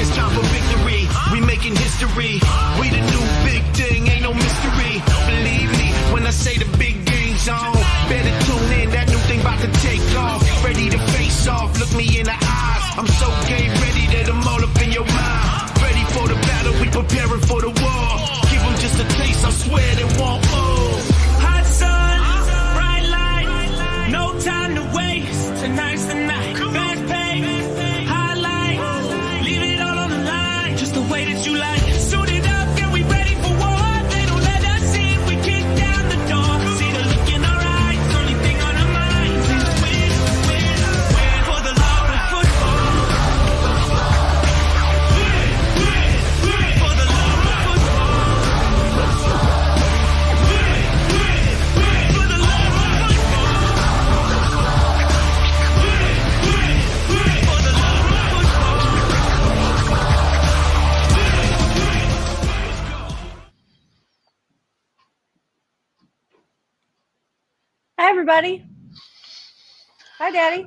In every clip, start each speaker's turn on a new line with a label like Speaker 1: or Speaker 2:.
Speaker 1: It's time for victory. We making history. We the new big thing, ain't no mystery. Believe me when I say the big game's on. Better tune in, that new thing about to take off. Ready to face off, look me in the eyes. I'm so game ready that I'm all up in your mind. Ready for the battle, we preparing for the war. Give them just a taste, I swear they won't move.
Speaker 2: Hot sun, bright light, no time to waste. Tonight's the night. Fast pace, highlight, leave it all on the line. Just the way that you like. Suit it up, and we ready for war. They don't let us in, we kick down the door. See the look in our eyes, only thing on our minds is win, win, win for the love of football. Win, win, win for the love of football. Win, win, win for the love of football. Win, win, win for the love of football.
Speaker 3: Hi, everybody. Hi, Daddy.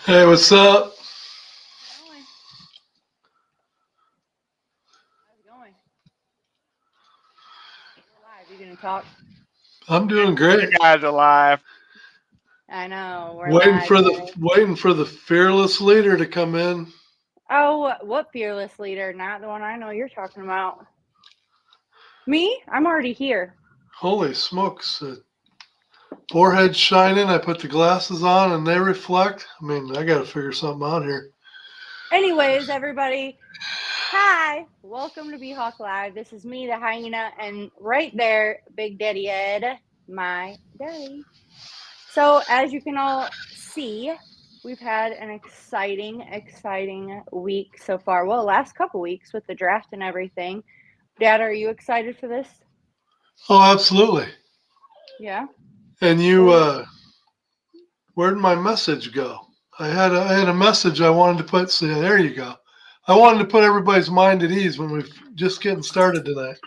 Speaker 4: Hey, what's up?
Speaker 3: How's it going? We're live. You gonna talk?
Speaker 4: I'm doing great.
Speaker 5: You guys are live.
Speaker 3: I know. We're
Speaker 4: Waiting
Speaker 3: live,
Speaker 4: for
Speaker 3: guys.
Speaker 4: the fearless leader to come in.
Speaker 3: Oh, what fearless leader? Not the one I know you're talking about. Me? I'm already here.
Speaker 4: Holy smokes! Forehead shining. I put the glasses on and they reflect. I mean, I got to figure something out here.
Speaker 3: Anyways, everybody. Hi. Welcome to B-Hawk Live. This is me, the hyena, and right there, Big Daddy Ed, my daddy. So, as you can all see, we've had an exciting week so far. Well, last couple weeks with the draft and everything. Dad, are you excited for this?
Speaker 4: Oh, absolutely.
Speaker 3: Yeah.
Speaker 4: And you, where'd my message go? I had a message I wanted to put. So there you go. I wanted to put everybody's mind at ease when we're just getting started tonight.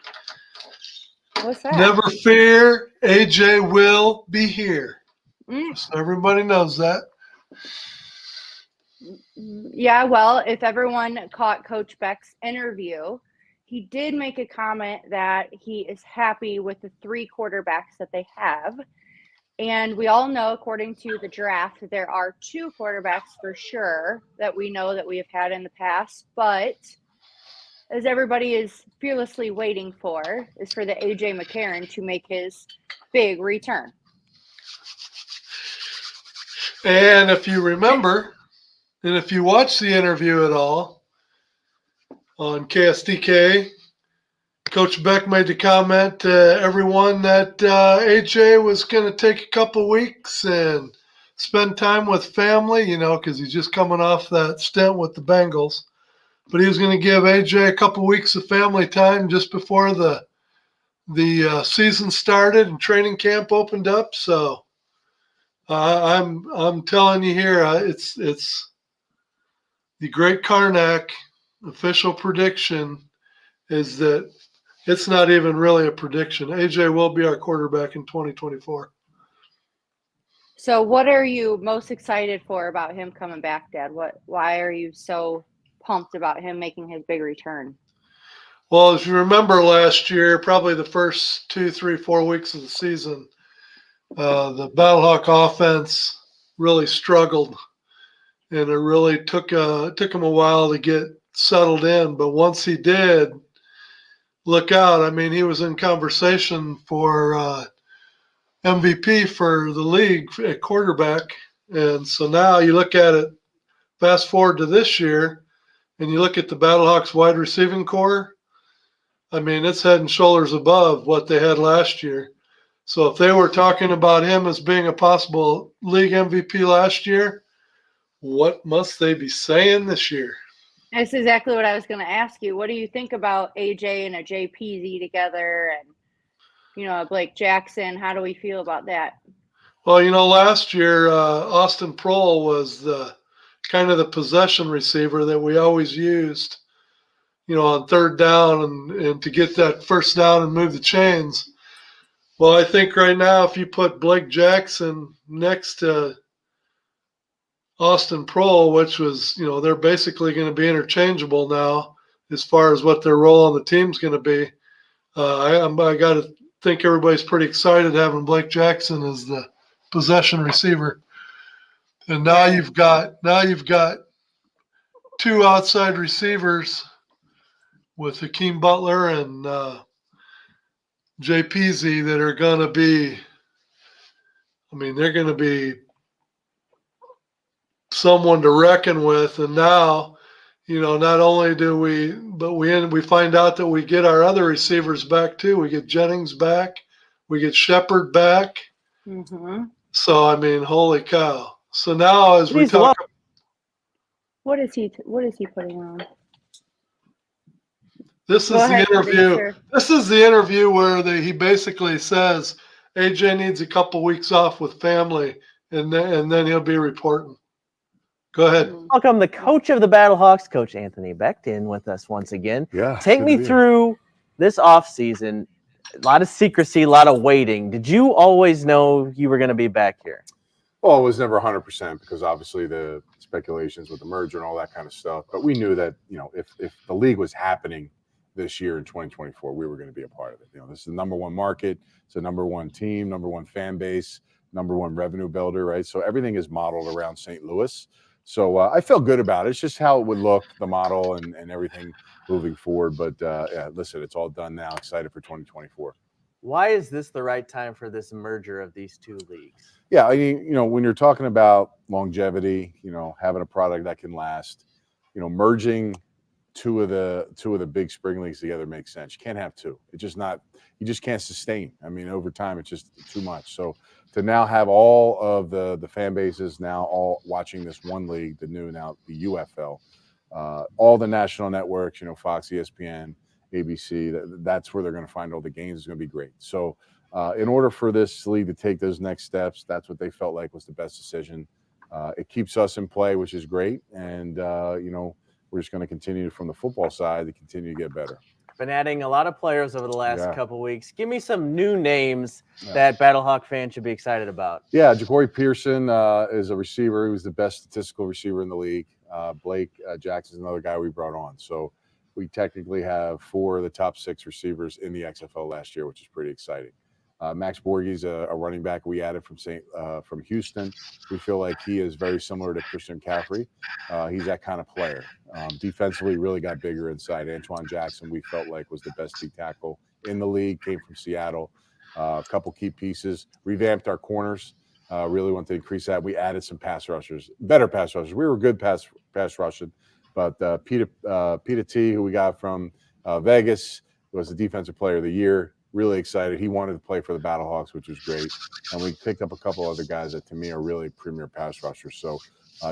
Speaker 3: What's that?
Speaker 4: Never fear, AJ will be here.
Speaker 3: Mm.
Speaker 4: So everybody knows that.
Speaker 3: Yeah, well, if everyone caught Coach Beck's interview, he did make a comment that he is happy with the 3 quarterbacks that they have. And we all know, according to the draft, that there are 2 quarterbacks for sure that we know that we have had in the past. But as everybody is fearlessly waiting for, is for the A.J. McCarron to make his big return.
Speaker 4: And if you remember, and if you watch the interview at all on KSDK, Coach Beck made the comment to everyone that AJ was going to take a couple weeks and spend time with family, you know, because he's just coming off that stint with the Bengals. But he was going to give AJ a couple weeks of family time just before the season started and training camp opened up. So I'm telling you here, it's the Great Karnak official prediction is that it's not even really a prediction. AJ will be our quarterback in 2024.
Speaker 3: So what are you most excited for about him coming back, Dad? Why are you so pumped about him making his big return?
Speaker 4: Well, if you remember last year, probably the first 2, 3, 4 weeks of the season, the Battlehawk offense really struggled, and it really took him a while to get settled in. But once he did, look out. I mean, he was in conversation for MVP for the league at quarterback. And so now you look at it, fast forward to this year, and you look at the Battlehawks wide receiving core. I mean, it's head and shoulders above what they had last year. So if they were talking about him as being a possible league MVP last year, what must they be saying this year?
Speaker 3: That's exactly what I was going to ask you. What do you think about AJ and a JPZ together and, you know, a Blake Jackson? How do we feel about that?
Speaker 4: Well, you know, last year, Austin Prohl was the kind of the possession receiver that we always used, you know, on third down and to get that first down and move the chains. Well, I think right now if you put Blake Jackson next to Austin Prohl, which was, they're basically going to be interchangeable now as far as what their role on the team's going to be. I got to think everybody's pretty excited having Blake Jackson as the possession receiver. And now you've got two outside receivers with Hakeem Butler and JPZ that are going to be, they're going to be someone to reckon with. And now, not only do we find out that we get our other receivers back too. We get Jennings back, we get Shepard back.
Speaker 3: Mm-hmm.
Speaker 4: So holy cow! So now as we talk,
Speaker 3: what is he putting on?
Speaker 4: This is the interview. This is the interview where he basically says AJ needs a couple weeks off with family, and then he'll be reporting. Go ahead.
Speaker 5: Welcome the coach of the Battlehawks, Coach Anthony Becht, in with us once again.
Speaker 6: Yeah.
Speaker 5: Take me through this offseason. A lot of secrecy, a lot of waiting. Did you always know you were going to be back here?
Speaker 6: Well, it was never 100% because obviously the speculations with the merger and all that kind of stuff. But we knew that, if the league was happening this year in 2024, we were going to be a part of it. This is the number one market. It's the number one team, number one fan base, number one revenue builder, right? So everything is modeled around St. Louis. So I felt good about it. It's just how it would look, the model and everything moving forward. But listen, it's all done now. Excited for 2024.
Speaker 5: Why is this the right time for this merger of these two leagues?
Speaker 6: Yeah, when you're talking about longevity, having a product that can last, merging two of the big spring leagues together makes sense. You can't have two. It's just not. You just can't sustain. Over time, it's just too much. So to now have all of the fan bases now all watching this one league, the UFL, all the national networks, Fox, ESPN, ABC, that's where they're going to find all the games. It's going to be great. So in order for this league to take those next steps, that's what they felt like was the best decision. It keeps us in play, which is great. And, we're just going to continue from the football side to continue to get better.
Speaker 5: Been adding a lot of players over the last couple weeks. Give me some new names that Battlehawk fans should be excited about.
Speaker 6: Yeah, Ja'Cory Pearson is a receiver. He was the best statistical receiver in the league. Blake Jackson is another guy we brought on. So we technically have 4 of the top 6 receivers in the XFL last year, which is pretty exciting. Max Borghi's a running back we added from Houston. We feel like he is very similar to Christian McCaffrey. He's that kind of player. Defensively, really got bigger inside. Antoine Jackson, we felt like was the best D tackle in the league. Came from Seattle. A couple key pieces. Revamped our corners. Really want to increase that. We added some pass rushers, better pass rushers. We were good pass rushing, but Peter T, who we got from Vegas, was the defensive player of the year. Really excited. He wanted to play for the Battlehawks, which was great. And we picked up a couple other guys that, to me, are really premier pass rushers. So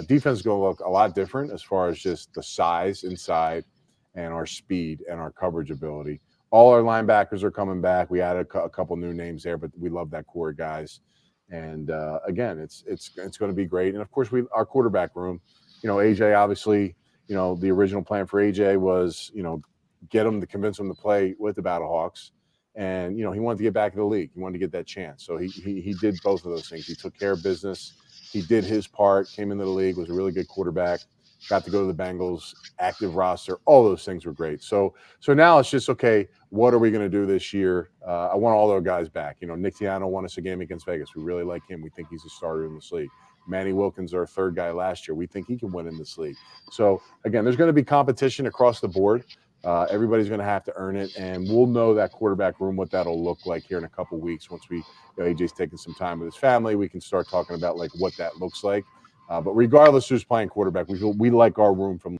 Speaker 6: defense is going to look a lot different as far as just the size inside and our speed and our coverage ability. All our linebackers are coming back. We added a couple new names there, but we love that core of guys. And, again, it's going to be great. And, of course, our quarterback room, AJ, obviously, the original plan for AJ was, get him to convince him to play with the Battlehawks. And, he wanted to get back in the league. He wanted to get that chance. So he did both of those things. He took care of business. He did his part, came into the league, was a really good quarterback, got to go to the Bengals, active roster. All those things were great. So now it's just, okay, what are we going to do this year? I want all those guys back. Nick Tiano won us a game against Vegas. We really like him. We think he's a starter in this league. Manny Wilkins, our third guy last year. We think he can win in this league. So, again, there's going to be competition across the board. Everybody's going to have to earn it, and we'll know that quarterback room, what that'll look like here in a couple weeks. Once AJ's taking some time with his family, we can start talking about like what that looks like. But regardless who's playing quarterback, we like our room from.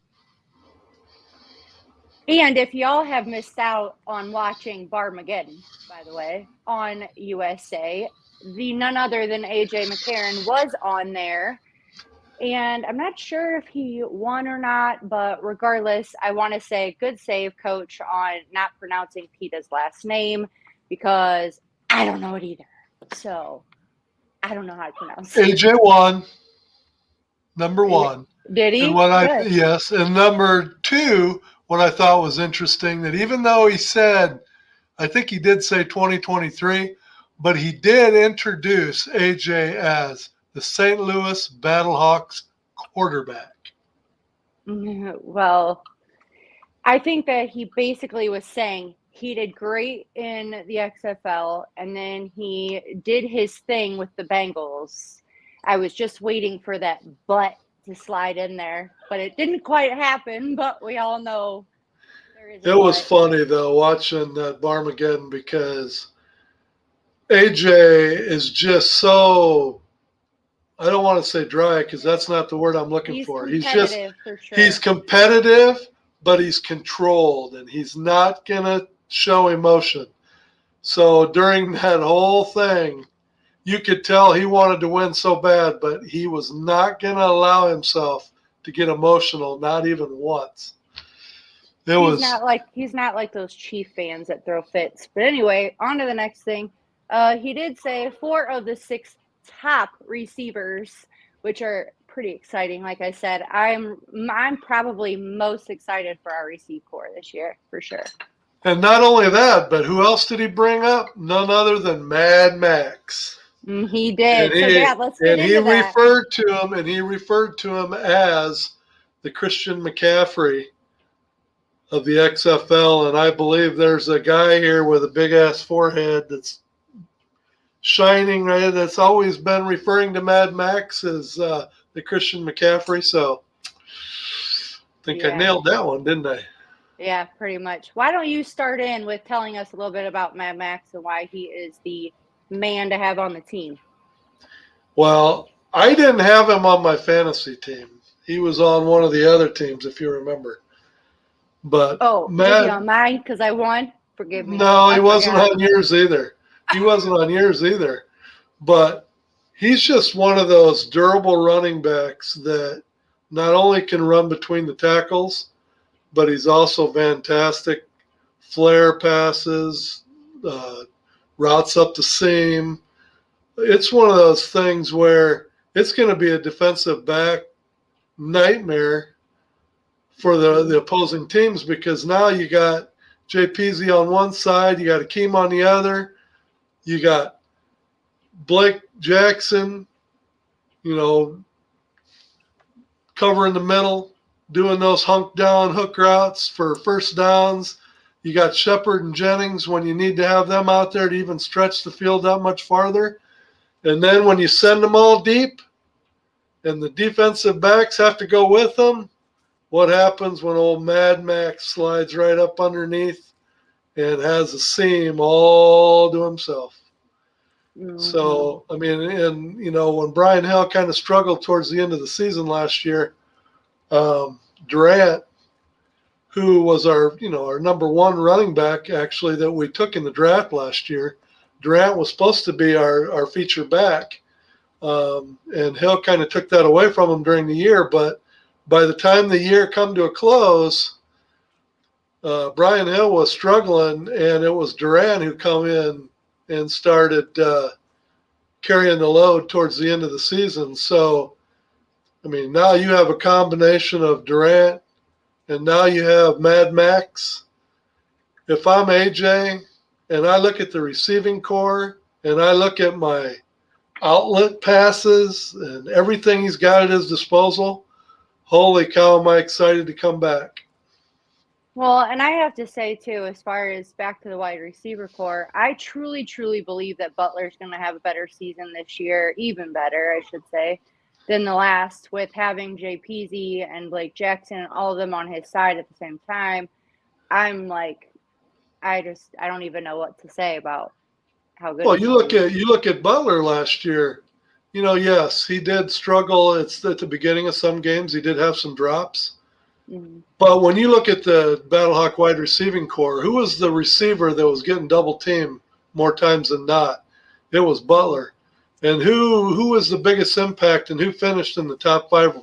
Speaker 3: And if y'all have missed out on watching Barmageddon, by the way, on USA, the none other than AJ McCarron was on there. And I'm not sure if he won or not, but regardless, I want to say good save, Coach, on not pronouncing Peta's last name because I don't know it either. So I don't know how to pronounce it.
Speaker 4: AJ won. Number 1.
Speaker 3: Did he?
Speaker 4: And yes. And number 2, what I thought was interesting, that even though he said, I think he did say 2023, but he did introduce AJ as the St. Louis Battlehawks quarterback.
Speaker 3: Well, I think that he basically was saying he did great in the XFL, and then he did his thing with the Bengals. I was just waiting for that butt to slide in there, but it didn't quite happen. But we all know there is.
Speaker 4: It was funny though watching that Barmageddon because AJ is just so, I don't want to say dry because that's not the word I'm looking for. He's just
Speaker 3: for sure.
Speaker 4: He's competitive, but he's controlled and he's not gonna show emotion. So during that whole thing, you could tell he wanted to win so bad, but he was not gonna allow himself to get emotional, not even once. He's
Speaker 3: not like those Chief fans that throw fits. But anyway, on to the next thing. He did say 4 of the 6 top receivers, which are pretty exciting. Like I said, I'm probably most excited for our receive corps this year for sure.
Speaker 4: And not only that, but who else did he bring up? None other than Mad Max.
Speaker 3: He did. Let's get into that.
Speaker 4: He referred to him as the Christian McCaffrey of the XFL, and I believe there's a guy here with a big ass forehead that's shining, right? That's always been referring to Mad Max as the Christian McCaffrey. So I think I nailed that one, didn't I?
Speaker 3: Yeah, pretty much. Why don't you start in with telling us a little bit about Mad Max and why he is the man to have on the team?
Speaker 4: Well, I didn't have him on my fantasy team. He was on one of the other teams, if you remember. But
Speaker 3: was he on mine because I won? Forgive me.
Speaker 4: No, he wasn't on yours either. He wasn't on yours either. But he's just one of those durable running backs that not only can run between the tackles, but he's also fantastic. Flare passes, routes up the seam. It's one of those things where it's going to be a defensive back nightmare for the opposing teams because now you got JPZ on one side, you got Akeem on the other, you got Blake Jackson, covering the middle, doing those hunk down hook routes for first downs. You got Shepard and Jennings when you need to have them out there to even stretch the field that much farther. And then when you send them all deep and the defensive backs have to go with them, what happens when old Mad Max slides right up underneath and has a seam all to himself? Mm-hmm. So, I mean, and, when Brian Hill kind of struggled towards the end of the season last year, Durant, who was our number 1 running back, actually, that we took in the draft last year, Durant was supposed to be our feature back. And Hill kind of took that away from him during the year. But by the time the year come to a close, Brian Hill was struggling, and it was Durant who come in and started carrying the load towards the end of the season. So, I mean, now you have a combination of Durant, and now you have Mad Max. If I'm AJ and I look at the receiving core and I look at my outlet passes and everything he's got at his disposal, holy cow, am I excited to come back.
Speaker 3: Well, and I have to say, too, as far as back to the wide receiver core, I truly, truly believe that Butler's going to have a better season this year, even better, I should say, than the last, with having JPZ and Blake Jackson, all of them on his side at the same time. I'm like, I don't even know what to say about how good.
Speaker 4: Well, you look at Butler last year. Yes, he did struggle. It's at the beginning of some games. He did have some drops. Mm-hmm. But when you look at the Battlehawk wide receiving core, who was the receiver that was getting double teamed more times than not? It was Butler. And who was the biggest impact and who finished in the top 5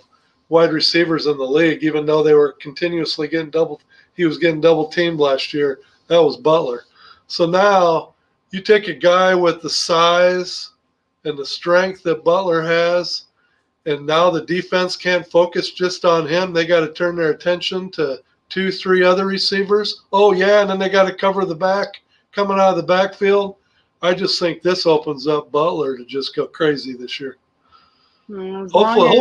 Speaker 4: wide receivers in the league, even though they were continuously he was getting double teamed last year? That was Butler. So now you take a guy with the size and the strength that Butler has, and now the defense can't focus just on him. They got to turn their attention to 2-3 other receivers. Oh, yeah, and then they got to cover the back coming out of the backfield. I just think this opens up Butler to just go crazy this year.
Speaker 3: As long as,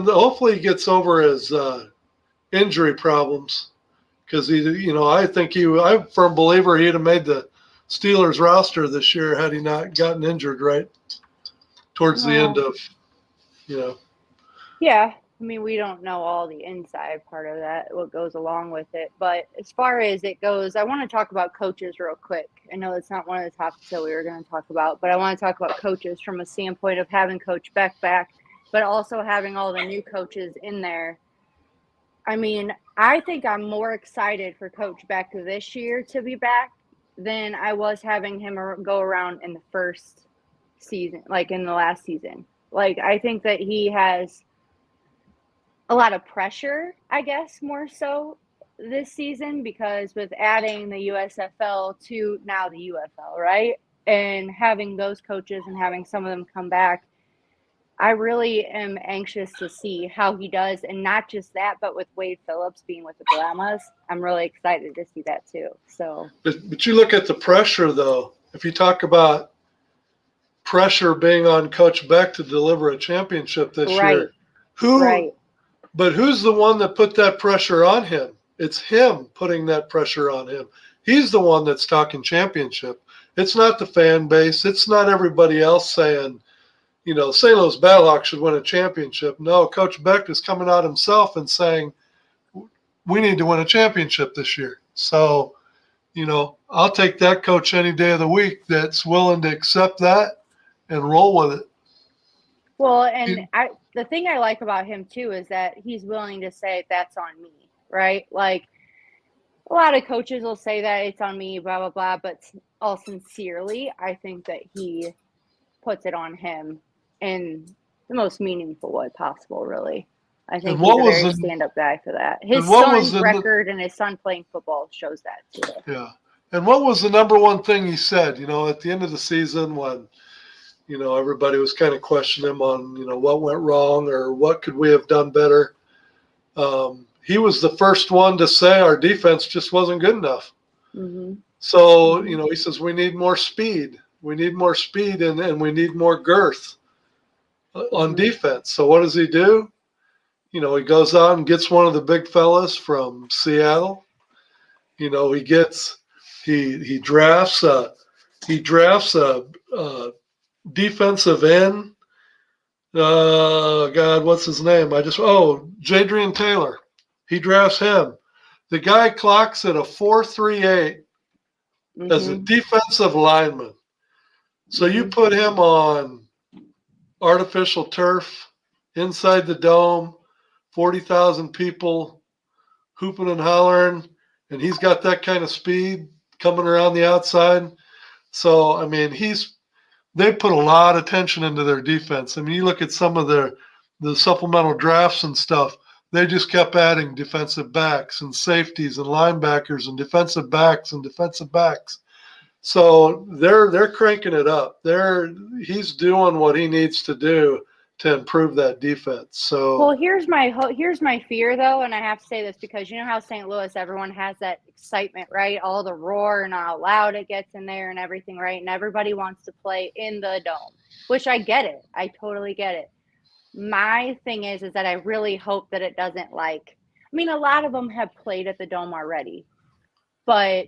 Speaker 4: Hopefully he gets over his injury problems, because I think I'm a firm believer he'd have made the Steelers roster this year had he not gotten injured right towards the end of,
Speaker 3: yeah. I mean, we don't know all the inside part of that, what goes along with it. But as far as it goes, I want to talk about coaches real quick. I know it's not one of the topics that we were going to talk about, but I want to talk about coaches from a standpoint of having Coach Beck back, but also having all the new coaches in there. I mean, I think I'm more excited for Coach Beck this year to be back than I was having him go around in the first season, like in the last season. Like, I think that he has a lot of pressure, I guess, more so this season, because with adding the USFL to now the UFL, right? And having those coaches and having some of them come back, I really am anxious to see how he does. And not just that, but with Wade Phillips being with the Brahmas, I'm really excited to see that too. So,
Speaker 4: but you look at the pressure, though. If you talk about pressure being on Coach Beck to deliver a championship this year, but who's the one that put that pressure on him? It's him putting that pressure on him. He's the one that's talking championship. It's not the fan base. It's not everybody else saying, St. Louis Battlehawks should win a championship. No, Coach Beck is coming out himself and saying, we need to win a championship this year. So, I'll take that coach any day of the week that's willing to accept that and roll with it.
Speaker 3: Well, and the thing I like about him too is that he's willing to say that's on me, right? Like, a lot of coaches will say that it's on me, blah, blah, blah, but all sincerely, I think that he puts it on him in the most meaningful way possible, really. I think he's a very stand-up guy for that. His son's record and his son playing football shows that too.
Speaker 4: Yeah. And what was the number one thing he said, at the end of the season when, everybody was kind of questioning him on, what went wrong or what could we have done better? He was the first one to say our defense just wasn't good enough.
Speaker 3: Mm-hmm.
Speaker 4: So, he says we need more speed. We need more speed and we need more girth on defense. So what does he do? He goes out and gets one of the big fellas from Seattle. He drafts a defensive end. God, what's his name? Jadrian Taylor. He drafts him. The guy clocks at a 4.38 as a defensive lineman. So you put him on artificial turf inside the dome, 40,000 people hooping and hollering, and he's got that kind of speed coming around the outside. So, I mean, they put a lot of attention into their defense. I mean, you look at some of the supplemental drafts and stuff, they just kept adding defensive backs and safeties and linebackers and defensive backs and defensive backs. So they're cranking it up. He's doing what he needs to do to improve that defense. So,
Speaker 3: well, here's my fear though, and I have to say this because you know how St. Louis, everyone has that excitement, right? All the roar and how loud it gets in there and everything, right? And everybody wants to play in the dome, which I get it. I totally get it. My thing is that I really hope that it doesn't a lot of them have played at the dome already, but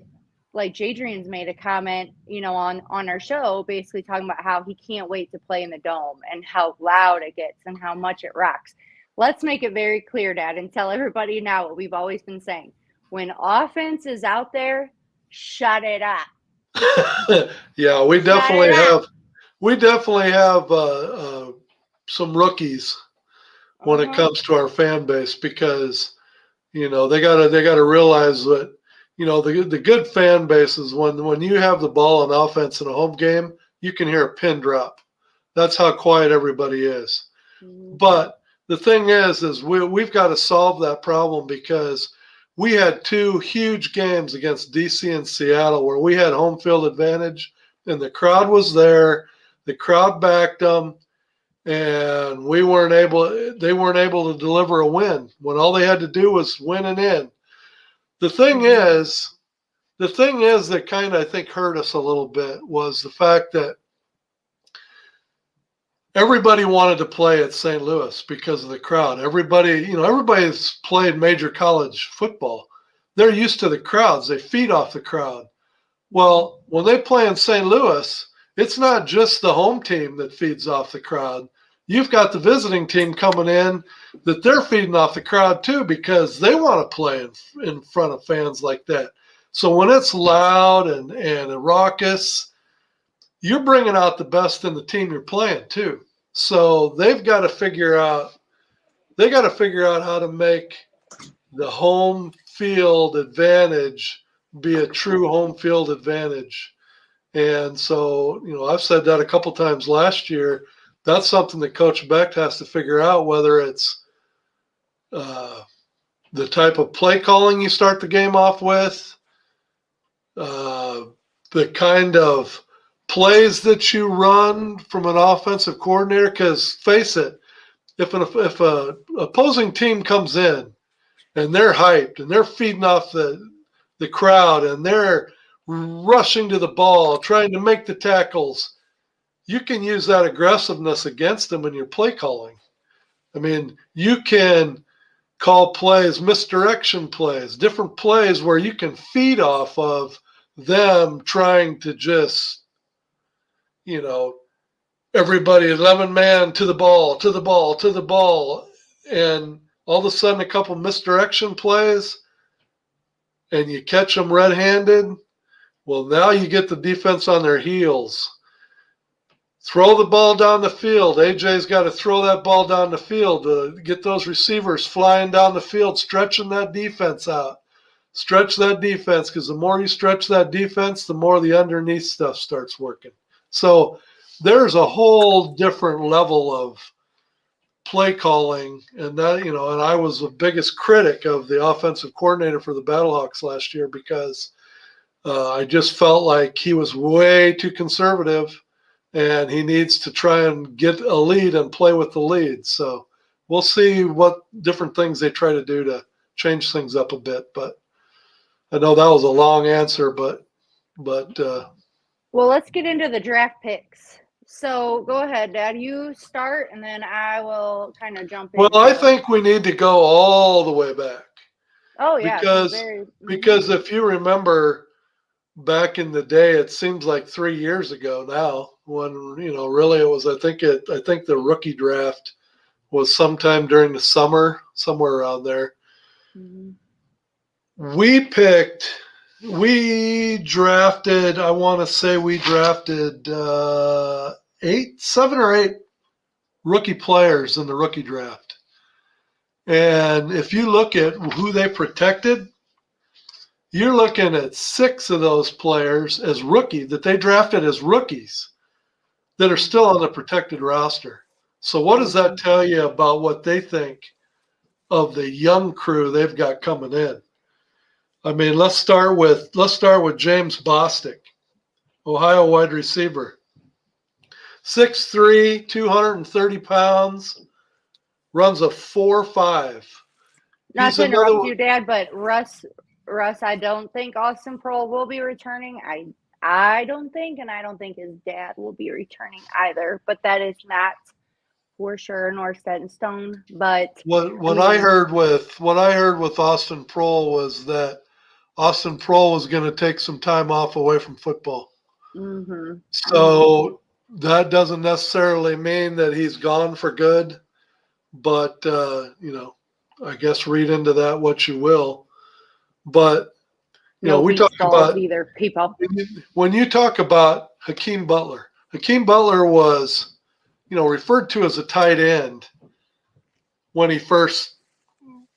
Speaker 3: like Jadrian's made a comment, on our show, basically talking about how he can't wait to play in the dome and how loud it gets and how much it rocks. Let's make it very clear, Dad, and tell everybody now what we've always been saying. When offense is out there, shut it up.
Speaker 4: Yeah, we definitely have some rookies when it comes to our fan base because, they gotta realize that, the good fan base is when you have the ball on offense in a home game, you can hear a pin drop. That's how quiet everybody is. Mm-hmm. But the thing is we've got to solve that problem because we had two huge games against DC and Seattle where we had home field advantage and the crowd was there. The crowd backed them and they weren't able to deliver a win when all they had to do was win and in. The thing is that kind of, I think, hurt us a little bit was the fact that everybody wanted to play at St. Louis because of the crowd. Everybody's played major college football. They're used to the crowds. They feed off the crowd. Well, when they play in St. Louis, it's not just the home team that feeds off the crowd. You've got the visiting team coming in that they're feeding off the crowd too because they want to play in front of fans like that. So when it's loud and raucous, you're bringing out the best in the team you're playing too. So they've got to figure out how to make the home field advantage be a true home field advantage. And so, I've said that a couple times last year. That's something that Coach Beck has to figure out, whether it's the type of play calling you start the game off with, the kind of plays that you run from an offensive coordinator. Because face it, if an opposing team comes in and they're hyped and they're feeding off the crowd and they're rushing to the ball, trying to make the tackles, you can use that aggressiveness against them in your play calling. I mean, you can call plays, misdirection plays, different plays where you can feed off of them trying to just, everybody 11 man to the ball, to the ball, to the ball. And all of a sudden a couple misdirection plays and you catch them red-handed. Well, now you get the defense on their heels. Throw the ball down the field. AJ's got to throw that ball down the field to get those receivers flying down the field, stretching that defense out. Stretch that defense, because the more you stretch that defense, the more the underneath stuff starts working. So there's a whole different level of play calling, and that, and I was the biggest critic of the offensive coordinator for the Battlehawks last year because I just felt like he was way too conservative, and he needs to try and get a lead and play with the lead. So we'll see what different things they try to do to change things up a bit. But I know that was a long answer, but
Speaker 3: well, let's get into the draft picks. So go ahead, Dad. You start, and then I will kind of jump in.
Speaker 4: Well, I think we need to go all the way back.
Speaker 3: Oh, yeah.
Speaker 4: Because if you remember back in the day, it seems like 3 years ago now, when, really it was, I think the rookie draft was sometime during the summer, somewhere around there.
Speaker 3: Mm-hmm.
Speaker 4: We drafted 7 or 8 rookie players in the rookie draft. And if you look at who they protected, you're looking at 6 of those players that they drafted as rookies that are still on the protected roster. So what does that tell you about what they think of the young crew they've got coming in? I mean, let's start with James Bostic, Ohio wide receiver. 6'3", 230 pounds, runs a 4.5.
Speaker 3: Not to interrupt you, Dad, but Russ, I don't think Austin Prohl will be returning. I don't think, and I don't think his dad will be returning either. But that is not for sure nor set in stone. But
Speaker 4: what I heard with Austin Prohl was that Austin Prohl was going to take some time off away from football.
Speaker 3: Mm-hmm.
Speaker 4: So that doesn't necessarily mean that he's gone for good, but I guess read into that what you will. But we talk about
Speaker 3: either people.
Speaker 4: When you talk about Hakeem Butler was, referred to as a tight end when he first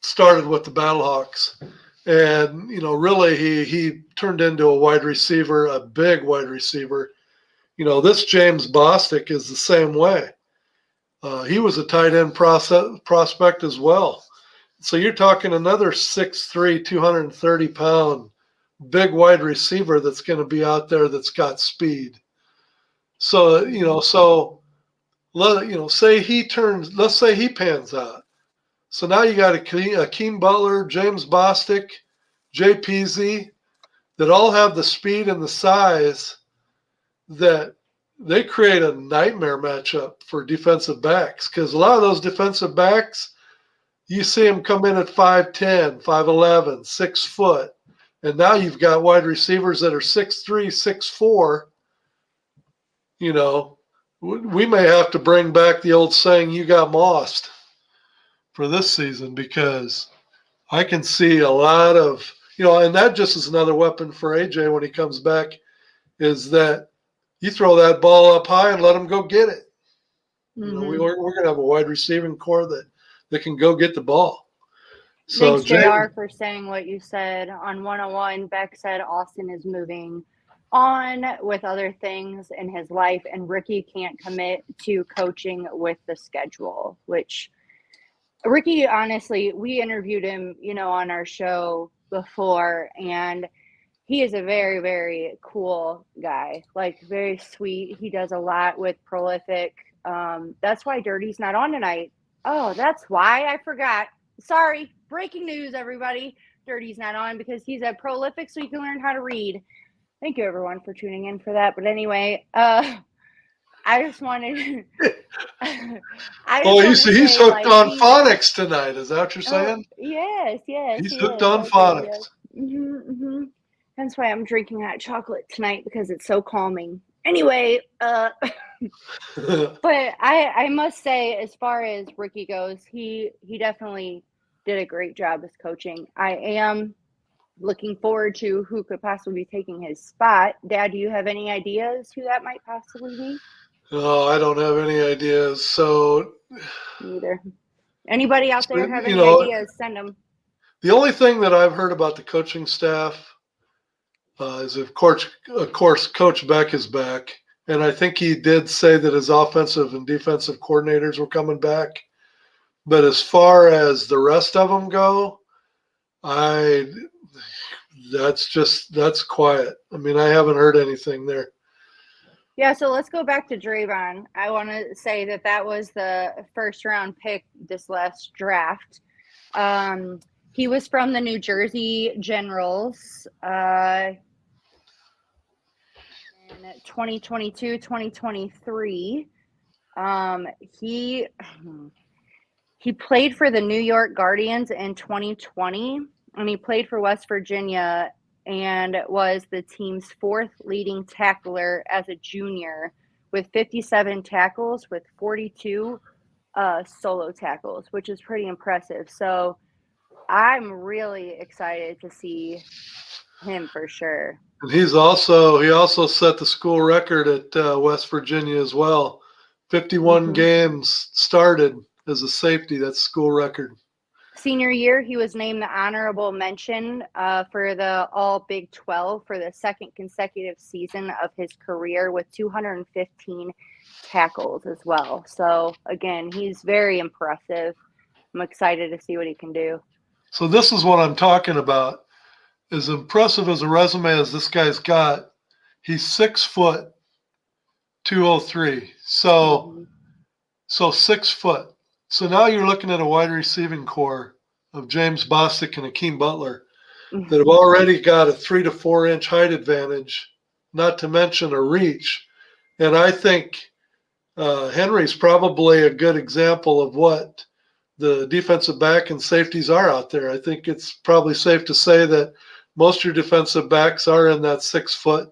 Speaker 4: started with the Battlehawks. And, really he turned into a wide receiver, a big wide receiver. This James Bostic is the same way. He was a tight end prospect as well. So you're talking another 6'3", 230-pound big wide receiver that's going to be out there that's got speed. So, let's say he pans out. So now you got Hakeem Butler, James Bostic, JPZ that all have the speed and the size that they create a nightmare matchup for defensive backs because a lot of those defensive backs, you see them come in at 5'10", 5'11", 6 foot. And now you've got wide receivers that are 6'3", 6'4". You know, we may have to bring back the old saying, "You got mossed," for this season, because I can see a lot of, and that just is another weapon for AJ when he comes back, is that you throw that ball up high and let him go get it. We're going to have a wide receiving core that can go get the ball. So
Speaker 3: Thanks, JR, for saying what you said on 101. Beck said Austin is moving on with other things in his life, and Ricky can't commit to coaching with the schedule, which Ricky, honestly, we interviewed him, on our show before, and he is a very, very cool guy, like very sweet. He does a lot with Prolific. That's why Dirty's not on tonight. Oh, that's why. I forgot. Sorry. Breaking news, everybody. Dirty's not on because he's at Prolific, so you can learn how to read. Thank you, everyone, for tuning in for that. But anyway, I just wanted
Speaker 4: he's hooked on phonics tonight. Is that what you're saying?
Speaker 3: Yes.
Speaker 4: He's hooked on phonics.
Speaker 3: Yes. That's why I'm drinking hot chocolate tonight, because it's so calming. Anyway, but I must say, as far as Ricky goes, he definitely did a great job as coaching. I am looking forward to who could possibly be taking his spot. Dad, do you have any ideas who that might possibly be?
Speaker 4: No, I don't have any ideas. So
Speaker 3: neither. Anybody out there have any ideas? Send them.
Speaker 4: The only thing that I've heard about the coaching staff is, of course, Coach Beck is back. And I think he did say that his offensive and defensive coordinators were coming back. But as far as the rest of them go, that's quiet. I mean, I haven't heard anything there.
Speaker 3: Yeah, so let's go back to Draven. I want to say that was the first round pick this last draft. He was from the New Jersey Generals in 2022, 2023. He played for the New York Guardians in 2020, and he played for West Virginia and was the team's fourth leading tackler as a junior, with 57 tackles with 42 solo tackles, which is pretty impressive. So I'm really excited to see him for sure.
Speaker 4: And he also set the school record at West Virginia as well. 51 games started as a safety. That's school record.
Speaker 3: Senior year, he was named the honorable mention for the All Big 12 for the second consecutive season of his career, with 215 tackles as well. So, again, he's very impressive. I'm excited to see what he can do.
Speaker 4: So this is what I'm talking about. As impressive as a resume as this guy's got, he's 6 foot, 203. So 6 foot. So now you're looking at a wide receiving core of James Bostic and Akeem Butler that have already got a 3 to 4 inch height advantage, not to mention a reach. And I think Henry's probably a good example of what the defensive back and safeties are out there. I think it's probably safe to say that most of your defensive backs are in that 6 foot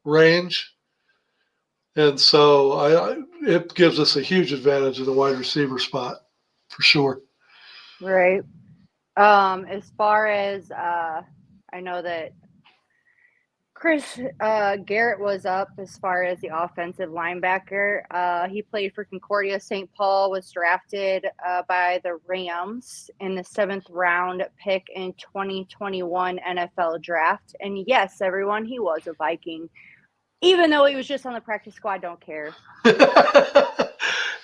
Speaker 4: range. And so it gives us a huge advantage in the wide receiver spot, for sure.
Speaker 3: Right. As far as I know that Chris Garrett was up as far as the offensive linebacker. He played for Concordia St. Paul, was drafted by the Rams in the 7th round pick in 2021 NFL draft. And yes, everyone, he was a Viking. Even though he was just on the practice squad, don't care.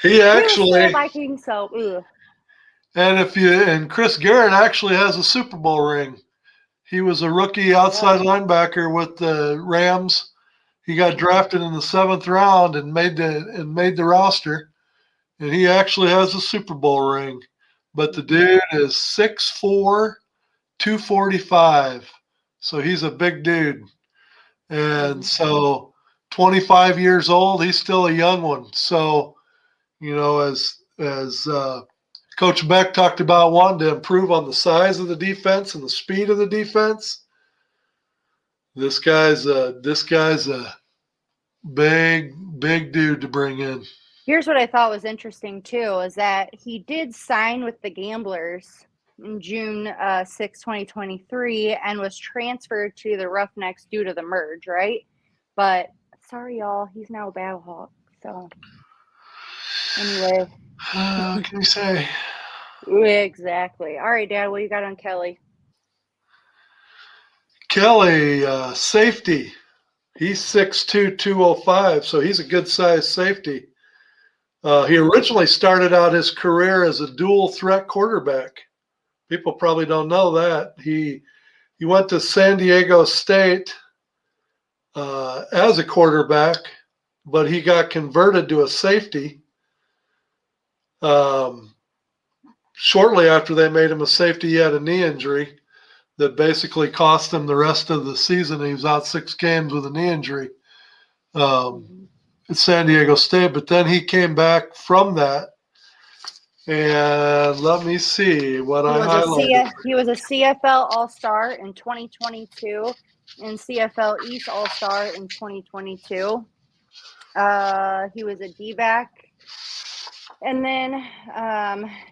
Speaker 4: He actually
Speaker 3: was a Viking, so ugh.
Speaker 4: And Chris Garrett actually has a Super Bowl ring. He was a rookie outside linebacker with the Rams. He got drafted in the 7th round and made the roster. And he actually has a Super Bowl ring. But the dude is 6'4", 245. So he's a big dude. And so 25 years old. He's still a young one. So, as Coach Beck talked about wanting to improve on the size of the defense and the speed of the defense, this guy's a big dude to bring in.
Speaker 3: Here's what I thought was interesting too, is that he did sign with the Gamblers in June 6, 2023, and was transferred to the Roughnecks due to the merge, right? But sorry, y'all, he's now a Battlehawk. So anyway.
Speaker 4: What can you say?
Speaker 3: Exactly. All right, Dad, what you got on Kelly?
Speaker 4: Kelly, safety. He's 6'2", 205, so he's a good-sized safety. He originally started out his career as a dual-threat quarterback. People probably don't know that. He went to San Diego State as a quarterback, but he got converted to a safety. Shortly after they made him a safety, he had a knee injury that basically cost him the rest of the season. He was out 6 games with a knee injury at San Diego State. But then he came back from that. And let me see what I highlighted.
Speaker 3: He was a CFL All-Star in 2022 and CFL East All-Star in 2022. He was a D-back. And then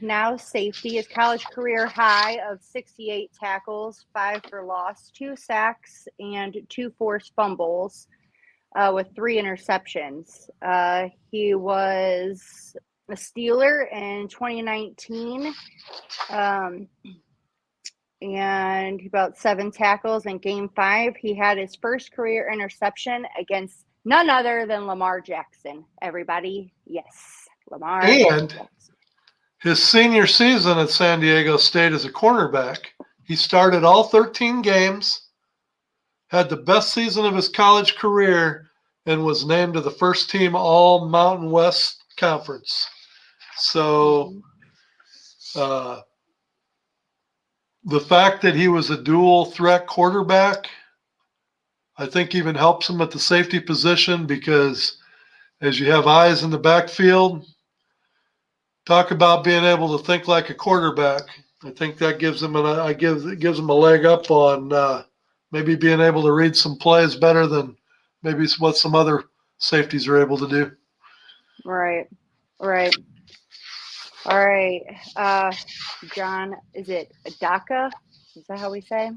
Speaker 3: now safety. His college career high of 68 tackles, 5 for loss, 2 sacks, and 2 forced fumbles with 3 interceptions. He was a Steeler in 2019 and about 7 tackles in Game 5. He had his first career interception against none other than Lamar Jackson. Everybody, yes. Lamar
Speaker 4: And
Speaker 3: Jackson.
Speaker 4: His senior season at San Diego State as a cornerback, he started all 13 games, had the best season of his college career, and was named to the first team All Mountain West Conference. So the fact that he was a dual threat quarterback, I think even helps him at the safety position, because as you have eyes in the backfield, talk about being able to think like a quarterback. I think that gives him gives him a leg up on maybe being able to read some plays better than maybe what some other safeties are able to do.
Speaker 3: Right. All right. John, is it Daka? Is that how we say?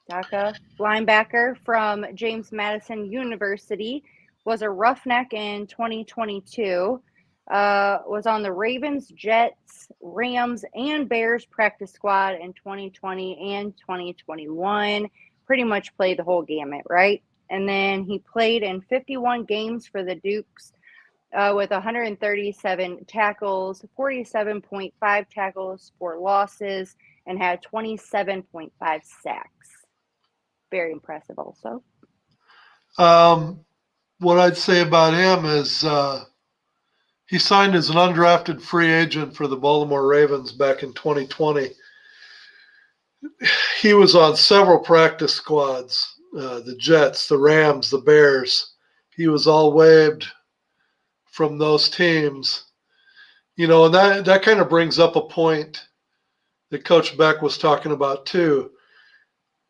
Speaker 3: Daka, linebacker from James Madison University, was a Roughneck in 2022. Was on the Ravens, Jets, Rams, and Bears practice squad in 2020 and 2021. Pretty much played the whole gamut, right? And then he played in 51 games for the Dukes with 137 tackles, 47.5 tackles for losses, and had 27.5 sacks. Very impressive also.
Speaker 4: What I'd say about him is he signed as an undrafted free agent for the Baltimore Ravens back in 2020. He was on several practice squads, the Jets, the Rams, the Bears. He was all waived from those teams. And that kind of brings up a point that Coach Beck was talking about too.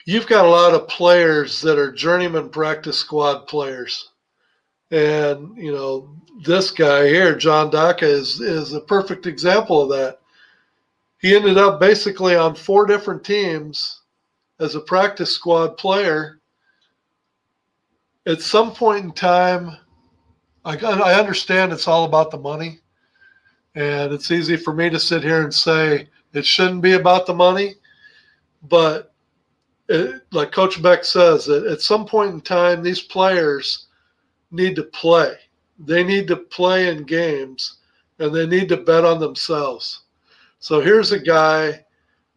Speaker 4: You've got a lot of players that are journeyman practice squad players. And, this guy here, John Daka, is a perfect example of that. He ended up basically on 4 different teams as a practice squad player. At some point in time, I understand it's all about the money. And it's easy for me to sit here and say it shouldn't be about the money. But like Coach Beck says, at some point in time, these players need to play. They need to play in games, and they need to bet on themselves. So here's a guy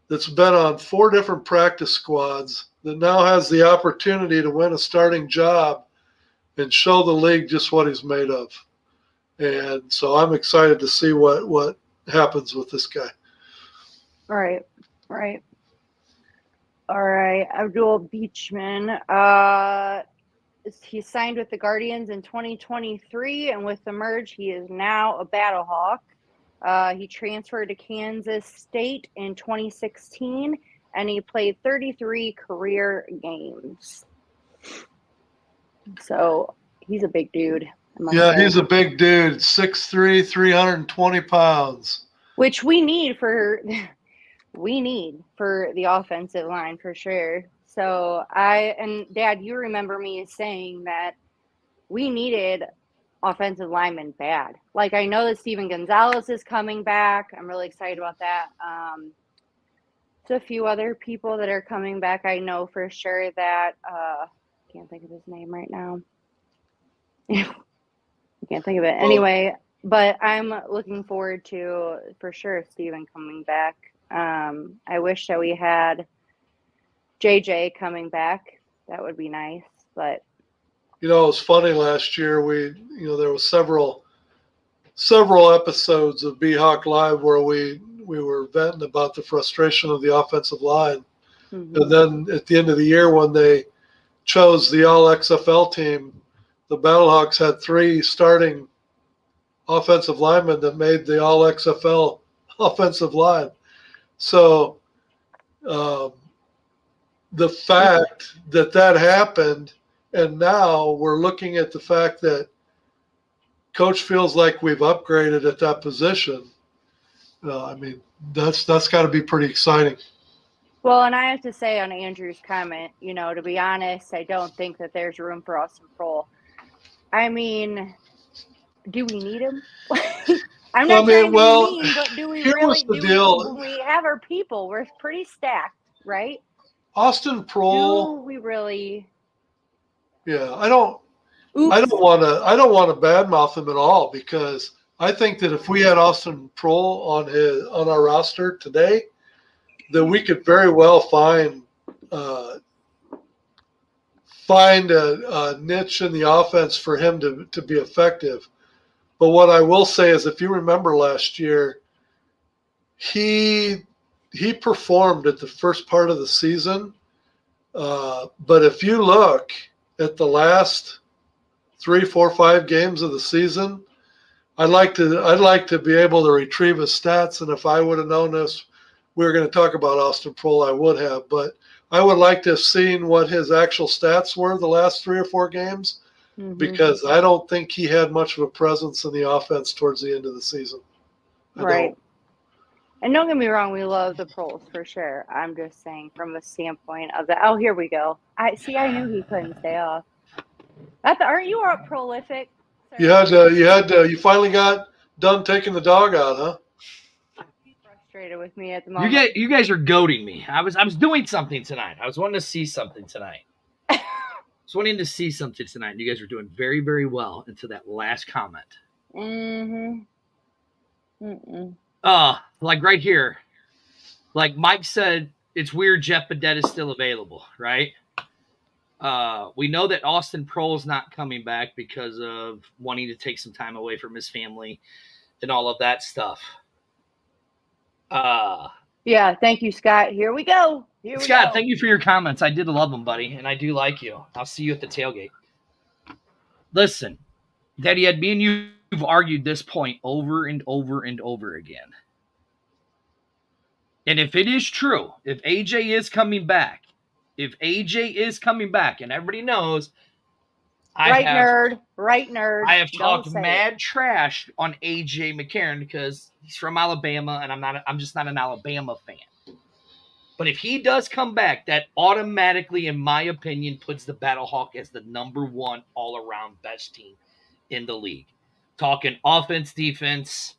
Speaker 4: that's been on 4 different practice squads that now has the opportunity to win a starting job and show the league just what he's made of. And so I'm excited to see what happens with this guy.
Speaker 3: Right. All right, Abdul Beachman. he signed with the Guardians in 2023, and with the merge, he is now a Battlehawk. He transferred to Kansas State in 2016, and he played 33 career games. So he's a big dude.
Speaker 4: Yeah, he's a big dude. 6'3", 320 pounds.
Speaker 3: Which we need for the offensive line for sure. So Dad, you remember me saying that we needed offensive linemen bad. Like, I know that Steven Gonzalez is coming back. I'm really excited about that. There's a few other people that are coming back. I know for sure that can't think of his name right now. I can't think of it. Anyway, but I'm looking forward to, for sure, Steven coming back. I wish that we had JJ coming back. That would be nice, but
Speaker 4: it was funny last year. There was several episodes of B-Hawk Live where we were venting about the frustration of the offensive line. Mm-hmm. And then at the end of the year, when they chose the All-XFL team, the Battlehawks had 3 starting offensive linemen that made the All-XFL offensive line. So the fact that happened, and now we're looking at the fact that Coach feels like we've upgraded at that position. That's got to be pretty exciting.
Speaker 3: Well, and I have to say on Andrew's comment, to be honest, I don't think that there's room for Austin Proehl. I mean, do we need him? I'm not trying to be mean, but do we really? We have our people. We're pretty stacked, right?
Speaker 4: Austin Proehl.
Speaker 3: Do we really?
Speaker 4: Yeah, I don't want to badmouth him at all, because I think that if we had Austin Proehl on our roster today, that we could very well find a niche in the offense for him to be effective. But what I will say is, if you remember last year, he performed at the first part of the season. But if you look at the last 3, 4, 5 games of the season, I'd like to be able to retrieve his stats. And if I would have known this, we were going to talk about Austin Proehl, I would have. But I would like to have seen what his actual stats were the last 3 or 4 games, mm-hmm. because I don't think he had much of a presence in the offense towards the end of the season.
Speaker 3: Right. And don't get me wrong, we love the Proehls for sure. I'm just saying from a standpoint of the, here we go. I knew he couldn't stay off. Aren't you prolific?
Speaker 4: You finally got done taking the dog out, huh?
Speaker 3: He's frustrated with me at the moment.
Speaker 7: You guys are goading me. I was doing something tonight. I was wanting to see something tonight. You guys are doing very, very well until that last comment. Like right here, like Mike said, it's weird Jeff Badet is still available, right? We know that Austin Proehl is not coming back because of wanting to take some time away from his family and all of that stuff.
Speaker 3: Yeah, thank you, Scott. Here we go.
Speaker 7: Scott, thank you for your comments. I did love them, buddy, and I do like you. I'll see you at the tailgate. Listen, Daddy Ed, me and you've argued this point over and over and over again. And if it is true, if AJ is coming back, and everybody knows,
Speaker 3: Right, nerd.
Speaker 7: I have talked mad trash on AJ McCarron because he's from Alabama, and I'm just not an Alabama fan. But if he does come back, that automatically, in my opinion, puts the Battlehawk as the number 1 all-around best team in the league. Talking offense, defense,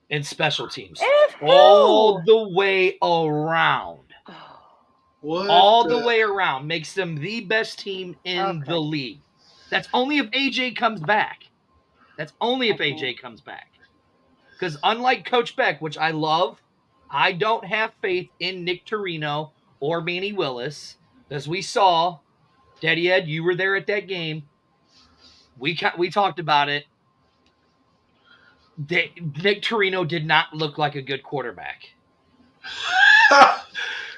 Speaker 7: and special teams. All the way around. The way around makes them the best team in the league. That's only if AJ comes back. Because unlike Coach Beck, which I love, I don't have faith in Nick Torino or Manny Willis. As we saw, Daddy Ed, you were there at that game. We talked about it. Nick Torino did not look like a good quarterback.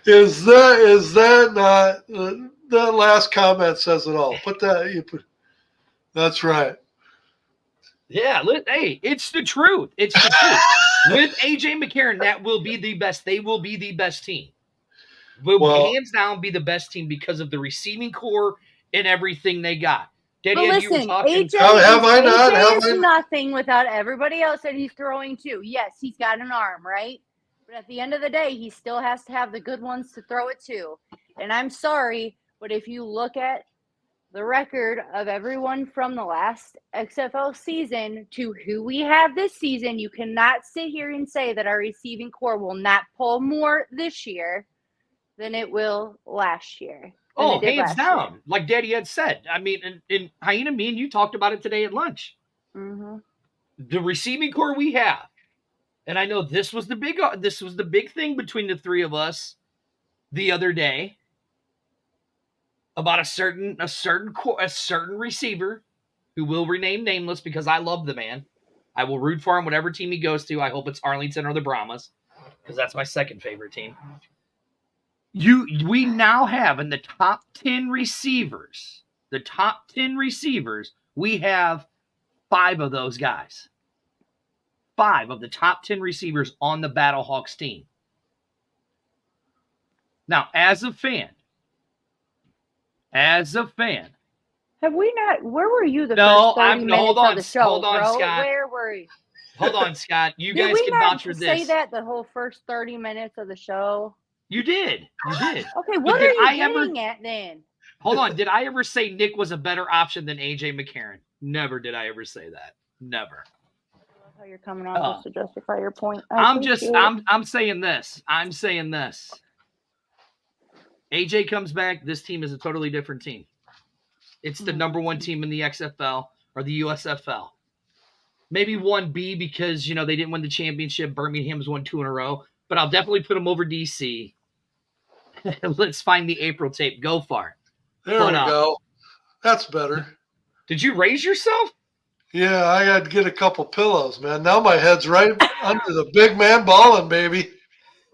Speaker 4: Is that not the last comment says it all. That's right.
Speaker 7: Yeah, hey, it's the truth. It's the truth. With AJ McCarron, that will be the best. They will be the best team. Will hands down be the best team because of the receiving core and everything they got. Daddy,
Speaker 3: But
Speaker 7: you were
Speaker 3: listen,
Speaker 7: talking.
Speaker 3: AJ is nothing without everybody else that he's throwing to. Yes, he's got an arm, right? But at the end of the day, he still has to have the good ones to throw it to. And I'm sorry, but if you look at the record of everyone from the last XFL season to who we have this season, you cannot sit here and say that our receiving core will not pull more this year than it will last year.
Speaker 7: Oh, hands down. Like Daddy had said. I mean, in Hyena, me and you talked about it today at lunch.
Speaker 3: Mm-hmm.
Speaker 7: The receiving core we have, and I know this was the big thing between the three of us the other day about a certain receiver who will remain nameless because I love the man. I will root for him whatever team he goes to. I hope it's Arlington or the Brahmas because that's my second favorite team. We now have in the top 10 receivers, we have 5 of those guys. 5 of the top 10 receivers on the Battlehawks team. Now, as a fan,
Speaker 3: have we not? Where were you the
Speaker 7: No,
Speaker 3: first 30 minutes
Speaker 7: hold on,
Speaker 3: of the show,
Speaker 7: hold on,
Speaker 3: bro?
Speaker 7: Scott.
Speaker 3: Where were you?
Speaker 7: Hold on, Scott. You
Speaker 3: Did
Speaker 7: guys
Speaker 3: we
Speaker 7: can
Speaker 3: not
Speaker 7: vouch for
Speaker 3: say
Speaker 7: this.
Speaker 3: that the whole first 30 minutes of the show?
Speaker 7: You did.
Speaker 3: Okay,
Speaker 7: But
Speaker 3: what are
Speaker 7: did
Speaker 3: you
Speaker 7: I
Speaker 3: getting at then?
Speaker 7: Hold on. Did I ever say Nick was a better option than AJ McCarron? Never did I ever say that. Never.
Speaker 3: I love how you're coming on just to justify your point.
Speaker 7: I'm saying this. AJ comes back. This team is a totally different team. It's the number 1 team in the XFL or the USFL. Maybe 1B because, they didn't win the championship. Birmingham's won 2 in a row. But I'll definitely put them over DC. Let's find the April tape. Go for it.
Speaker 4: There we go. That's better.
Speaker 7: Did you raise yourself?
Speaker 4: Yeah, I got to get a couple pillows, man. Now my head's right under the big man balling, baby.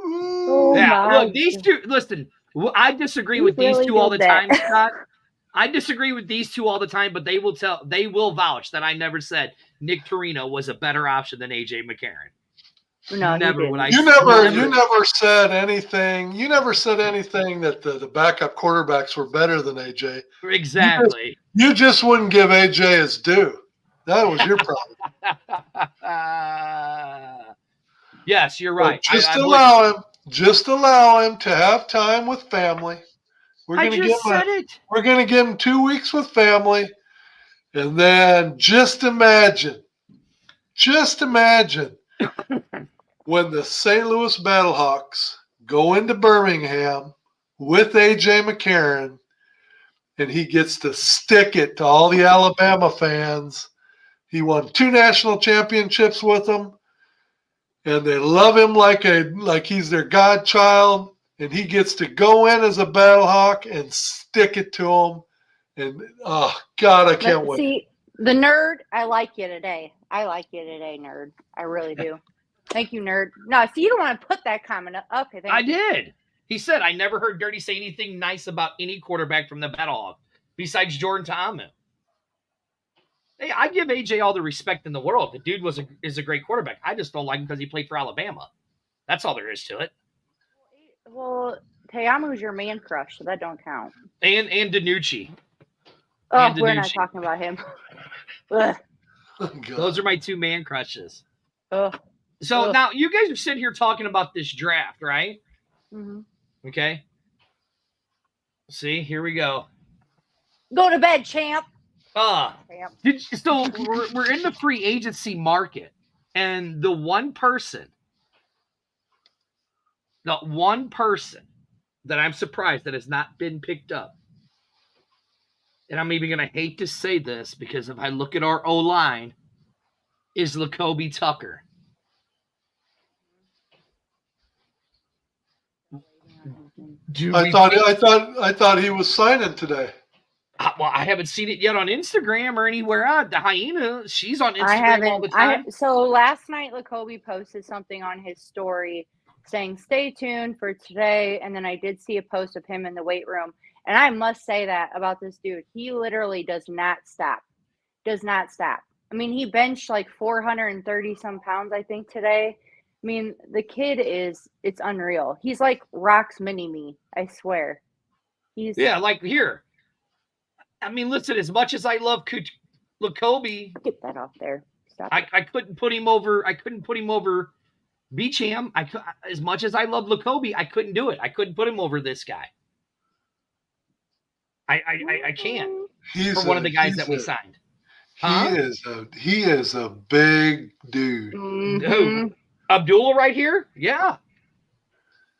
Speaker 3: Oh,
Speaker 7: yeah, look, these two, listen, I disagree with these two all the time, Scott. I disagree with these two all the time, but they will vouch that I never said Nick Torino was a better option than AJ McCarron.
Speaker 3: No,
Speaker 7: never would I.
Speaker 4: You never said anything. You never said anything that the backup quarterbacks were better than AJ.
Speaker 7: Exactly.
Speaker 4: You just wouldn't give AJ his due. That was your problem.
Speaker 7: Yes, you're right.
Speaker 4: Just allow him to have time with family. We're going to give him 2 weeks with family, and then just imagine when the St. Louis Battlehawks go into Birmingham with AJ McCarron, and he gets to stick it to all the Alabama fans. He won 2 national championships with them, and they love him like he's their godchild, and he gets to go in as a Battlehawk and stick it to them. And, oh, God, I can't wait.
Speaker 3: See, the nerd, I like you today. Nerd. I really do. Thank you, nerd. No, see, you don't want to put that comment up. Okay, thank you.
Speaker 7: I did. He said, I never heard Dirty say anything nice about any quarterback from the Battlehawk besides Jordan Ta'amu. Hey, I give AJ all the respect in the world. The dude is a great quarterback. I just don't like him because he played for Alabama. That's all there is to it.
Speaker 3: Well, Ta'amu's your man crush, so that don't count.
Speaker 7: And DiNucci.
Speaker 3: Oh, we're not talking about him.
Speaker 7: Those are my 2 man crushes.
Speaker 3: Ugh.
Speaker 7: So now you guys are sitting here talking about this draft, right?
Speaker 3: Mm-hmm.
Speaker 7: Okay. See, here we go.
Speaker 3: Go to bed, champ.
Speaker 7: So we're in the free agency market, and the one person that I'm surprised that has not been picked up, and I'm even going to hate to say this because if I look at our O-line, is Lakobe Tucker.
Speaker 4: I thought he was signing today.
Speaker 7: Well, I haven't seen it yet on Instagram or anywhere else. The Hyena, she's on Instagram all the time.
Speaker 3: So last night, Lakobe posted something on his story saying, stay tuned for today. And then I did see a post of him in the weight room. And I must say that about this dude. He literally does not stop. Does not stop. I mean, he benched like 430 some pounds, I think, today. I mean, the kid it's unreal. He's like Rock's mini-me, I swear.
Speaker 7: Yeah, like here. I mean, listen, as much as I love Lacobe,
Speaker 3: Get that off there. Stop.
Speaker 7: I couldn't put him over. I couldn't put him over Beacham. As much as I love Lacobe, I couldn't do it. I couldn't put him over this guy. I can't.
Speaker 4: He's
Speaker 7: For one of the guys that we signed. Huh?
Speaker 4: He is a big dude.
Speaker 3: Mhm.
Speaker 7: Abdul right here? Yeah.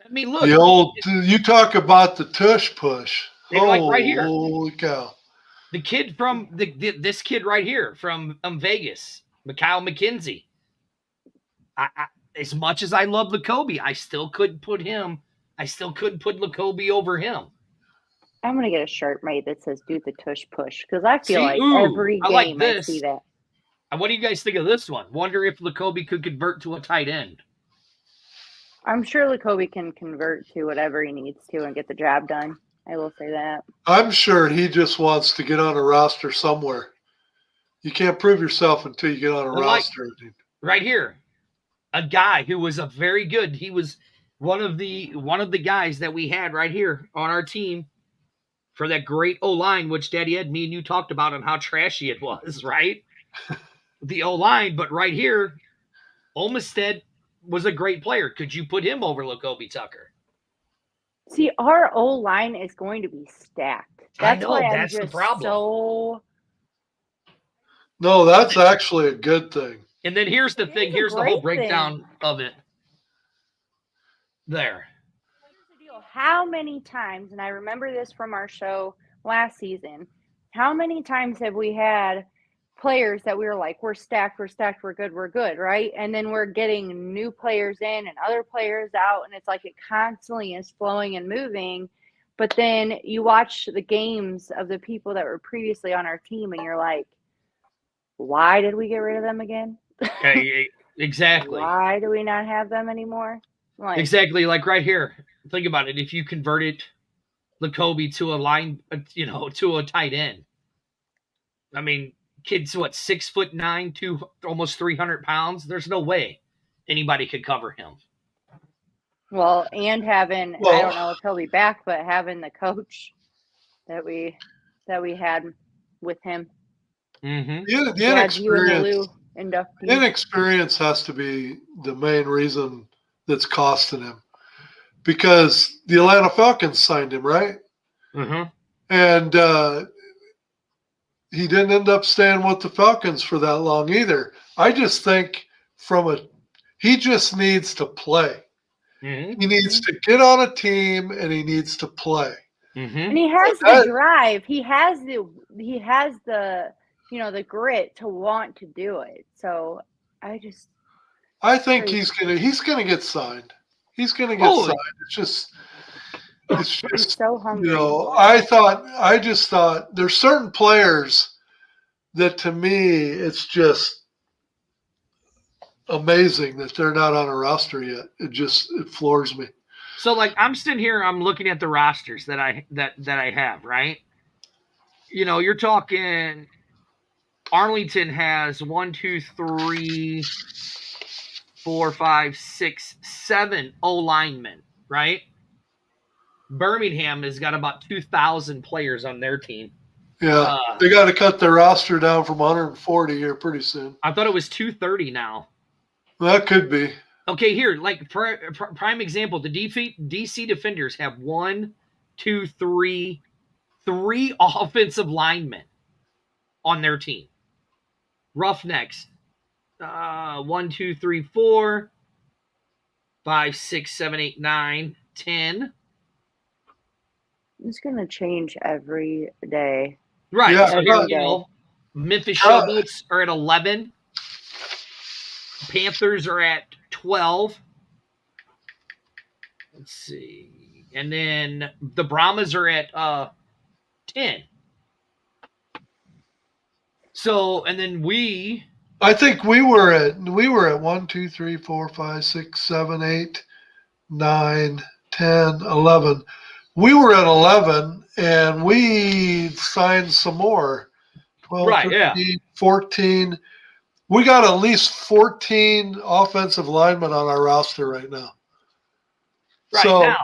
Speaker 7: I mean, look.
Speaker 4: You talk about the tush push.
Speaker 7: Like right here.
Speaker 4: Holy cow.
Speaker 7: The kid from this kid right here from Vegas, Mikhail McKenzie. As much as I love Lacobe, I still couldn't put Lacobe over him.
Speaker 3: I'm gonna get a shirt made that says "Do the tush push" because I feel
Speaker 7: See?
Speaker 3: like
Speaker 7: Ooh,
Speaker 3: every
Speaker 7: I
Speaker 3: game
Speaker 7: like
Speaker 3: I
Speaker 7: this.
Speaker 3: see that.
Speaker 7: And what do you guys think of this one? Wonder if Lacobe could convert to a tight end.
Speaker 3: I'm sure Lacobe can convert to whatever he needs to and get the job done. I will say that.
Speaker 4: I'm sure he just wants to get on a roster somewhere. You can't prove yourself until you get on a roster.
Speaker 7: Right here, a guy who was a very good. He was one of the guys that we had right here on our team for that great O-line, which Daddy Ed, me and you talked about on how trashy it was, right? The O-line, but right here, Olmstead was a great player. Could you put him over Lacobe Tucker?
Speaker 3: See, our O-line is going to be stacked. That's why I'm
Speaker 7: that's the
Speaker 3: just
Speaker 7: problem.
Speaker 3: so.
Speaker 4: No, that's actually a good thing.
Speaker 7: And then here's the thing. Here's the whole breakdown of it. There.
Speaker 3: Here's the deal. How many times, and I remember this from our show last season, how many times have we had players that we were like, we're stacked, we're good, right? And then we're getting new players in and other players out, and it's like it constantly is flowing and moving. But then you watch the games of the people that were previously on our team, and you're like, why did we get rid of them again?
Speaker 7: Exactly.
Speaker 3: Why do we not have them anymore? Like,
Speaker 7: exactly. Like right here. Think about it. If you converted Lacobe to a line, to a tight end, I mean, kid's 6'9", almost 300 pounds. There's no way anybody could cover him.
Speaker 3: Well, and I don't know if he'll be back, but having the coach that we had with him.
Speaker 7: Mm-hmm.
Speaker 4: The inexperience has to be the main reason that's costing him, because the Atlanta Falcons signed him, right?
Speaker 7: Mm-hmm.
Speaker 4: And he didn't end up staying with the Falcons for that long either. I just think he just needs to play.
Speaker 7: Mm-hmm.
Speaker 4: He needs to get on a team and he needs to play.
Speaker 7: Mm-hmm.
Speaker 3: And he has the drive. He has the the grit to want to do it. So I think
Speaker 4: he's gonna get signed. He's gonna get signed. It's just
Speaker 3: so hungry.
Speaker 4: I just thought there's certain players that to me it's just amazing that they're not on a roster yet. It floors me.
Speaker 7: So I'm sitting here, I'm looking at the rosters that I have, right? You're talking Arlington has 1, 2, 3, 4, 5, 6, 7 O linemen, right? Birmingham has got about 2,000 players on their team.
Speaker 4: Yeah, they got to cut their roster down from 140 here pretty soon.
Speaker 7: I thought it was 230 now.
Speaker 4: That could be.
Speaker 7: Okay, here, prime example, the DC Defenders have 1, 2, 3 offensive linemen on their team. Roughnecks, 1, 2, 3, 4, 5, 6, 7, 8, 9, 10.
Speaker 3: It's gonna change every day.
Speaker 7: Right.
Speaker 4: Yeah,
Speaker 7: So Memphis Showboats are at 11. Panthers are at 12. Let's see. And then the Brahmas are at 10. So, and then
Speaker 4: I think we were at 1, 2, 3, 4, 5, 6, 7, 8, 9, 10, 11. we were at 11, and we signed some more. 12,
Speaker 7: Right,
Speaker 4: 13, 14. We got at least 14 offensive linemen on our roster right now.
Speaker 7: Right
Speaker 4: So,
Speaker 7: now.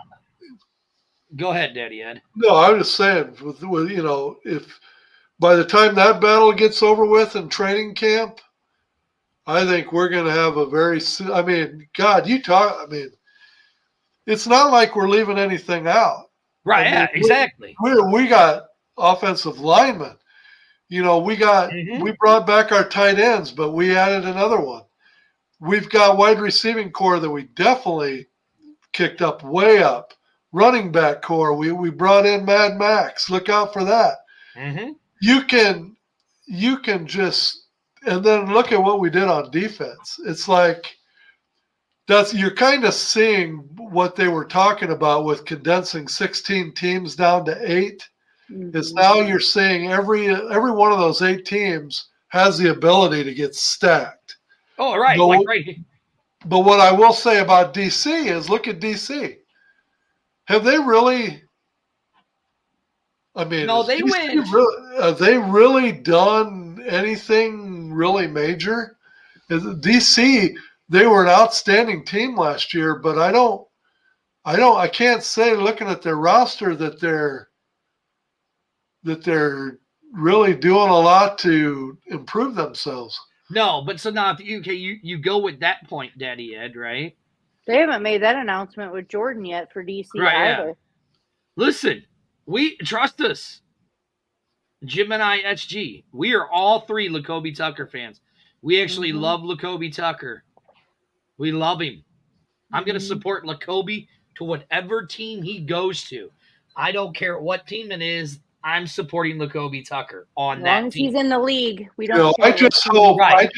Speaker 7: Go ahead, Daddy Ed.
Speaker 4: no, I'm just saying, with if by the time that battle gets over with in training camp, I think we're going to have a very. I mean, God, it's not like we're leaving anything out.
Speaker 7: Right, yeah, exactly.
Speaker 4: We got offensive linemen. We brought back our tight ends, but we added another one. We've got wide receiving core that we definitely kicked up way up. Running back core, we brought in Mad Max. Look out for that.
Speaker 7: Mm-hmm.
Speaker 4: You can just, and then look at what we did on defense. It's like you're kind of seeing what they were talking about with condensing 16 teams down to 8. Is now you're seeing every one of those 8 teams has the ability to get stacked.
Speaker 7: Oh, right.
Speaker 4: But what I will say about DC is, look at DC. Have they really? I mean,
Speaker 7: no, they win.
Speaker 4: Have they really done anything really major? DC, they were an outstanding team last year, but I can't say, looking at their roster, that they're really doing a lot to improve themselves.
Speaker 7: No, but so now if you go with that point, Daddy Ed, right?
Speaker 3: They haven't made that announcement with Jordan yet for DC either.
Speaker 7: Yeah. Listen, we trust us. Jim and I, SG, we are all 3 Lacoby Tucker fans. We actually love Lacoby Tucker. We love him. I'm going to support Lacoby to whatever team he goes to. I don't care what team it is. I'm supporting Lacoby Tucker on that team.
Speaker 3: As long as he's in the league, we don't.
Speaker 4: I just hope.
Speaker 7: Right.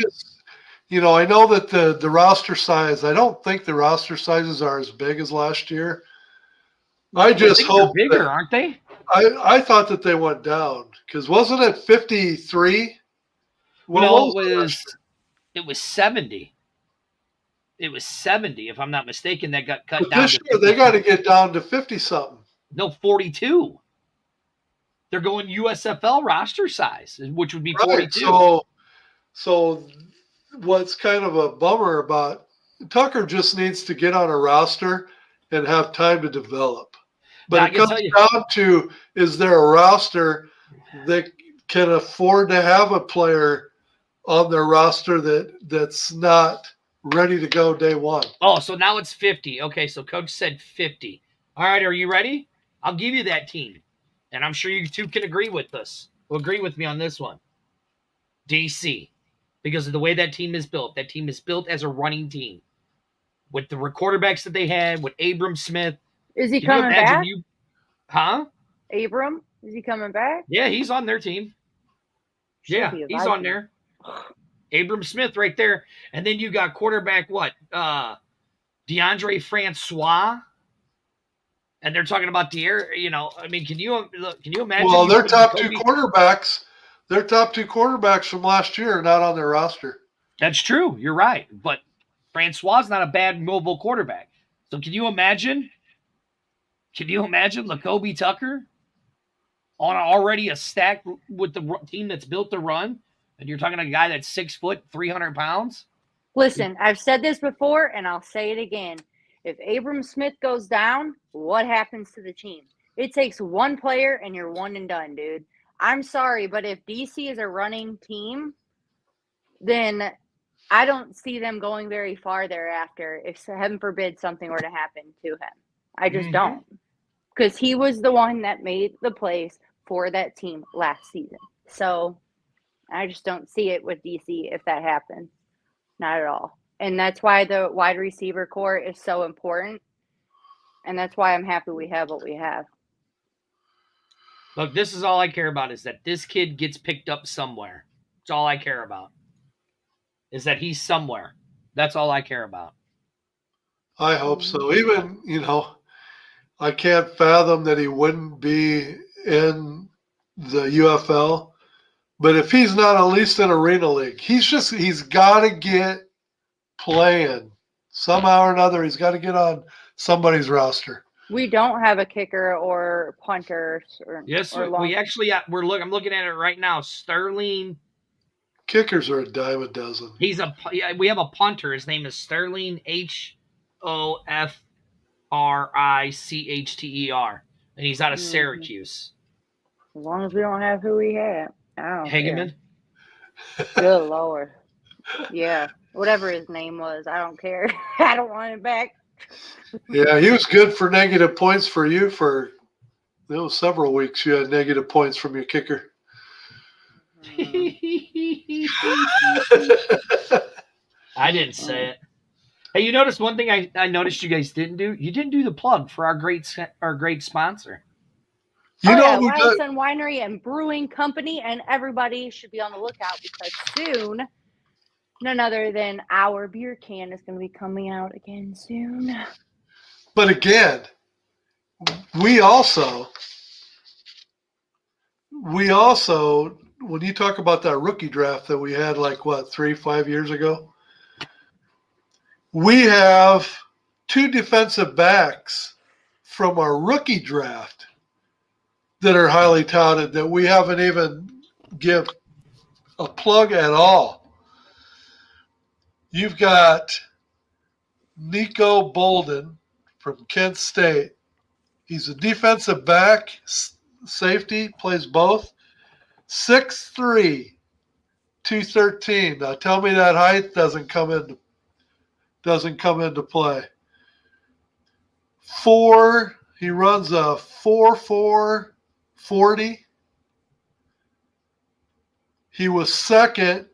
Speaker 4: I know that the roster size. I don't think the roster sizes are as big as last year. I just hope
Speaker 7: they're bigger, aren't they?
Speaker 4: I thought that they went down, because wasn't it 53?
Speaker 7: Well, it was 70. It was 70, if I'm not mistaken. That got cut down.
Speaker 4: This year they got to get down to 50 something.
Speaker 7: No, 42. They're going USFL roster size, which would be 42.
Speaker 4: So what's kind of a bummer about Tucker just needs to get on a roster and have time to develop. But it comes down to, is there a roster that can afford to have a player on their roster that's not ready to go day one?
Speaker 7: Oh, so now it's 50. Okay, so Coach said 50. All right, are you ready? I'll give you that team. And I'm sure you two can agree with us. Will agree with me on this one. DC. Because of the way that team is built. That team is built as a running team. With the quarterbacks that they had, with Abram Smith.
Speaker 3: Is he coming back?
Speaker 7: Huh?
Speaker 3: Abram? Is he coming back?
Speaker 7: Yeah, he's on their team. Yeah, he's on there. Abram Smith right there. And then you got quarterback what? DeAndre Francois. And they're talking about the air, I mean, can you imagine?
Speaker 4: Well, their top 2 quarterbacks from last year are not on their roster.
Speaker 7: That's true. You're right. But Francois is not a bad mobile quarterback. So can you imagine? Can you imagine Lacoby Tucker on already a stack with the team that's built to run? And you're talking a guy that's 6 foot, 300 pounds?
Speaker 3: Listen, I've said this before, and I'll say it again. If Abram Smith goes down, what happens to the team? It takes one player, and you're one and done, dude. I'm sorry, but if DC is a running team, then I don't see them going very far thereafter if, heaven forbid, something were to happen to him. I just don't. Because he was the one that made the plays for that team last season. So I just don't see it with DC if that happens. Not at all. And that's why the wide receiver core is so important. And that's why I'm happy we have what we have.
Speaker 7: Look, this is all I care about, is that this kid gets picked up somewhere. That's all I care about. Is that he's somewhere. That's all I care about.
Speaker 4: I hope so. Even, I can't fathom that he wouldn't be in the UFL. But if he's not at least in Arena League, he's got to get playing somehow or another. He's got to get on somebody's roster.
Speaker 3: We don't have a kicker or punter or
Speaker 7: Yes,
Speaker 3: or long.
Speaker 7: we actually I'm looking at it right now. Sterling.
Speaker 4: Kickers are a dime a dozen.
Speaker 7: We have a punter. His name is Sterling Hofrichter, and he's out of Syracuse.
Speaker 3: As long as we don't have who we have, I don't
Speaker 7: Hageman.
Speaker 3: care. Good Lord. Yeah, whatever his name was, I don't care. I don't want him back.
Speaker 4: Yeah, he was good for negative points for you for several weeks. You had negative points from your kicker.
Speaker 7: I didn't say it. Hey, you noticed one thing I noticed you guys didn't do? You didn't do the plug for our great sponsor.
Speaker 3: Wilson Winery and Brewing Company, and everybody should be on the lookout because soon, none other than our beer can is going to be coming out again soon.
Speaker 4: But again, we also, when you talk about that rookie draft that we had 3-5 years ago, we have 2 defensive backs from our rookie draft that are highly touted that we haven't even give a plug at all. You've got Nico Bolden from Kent State. He's a defensive back, safety, plays both. 6'3", 213. Now tell me that height doesn't come into play. He runs a 4.4 40. He was second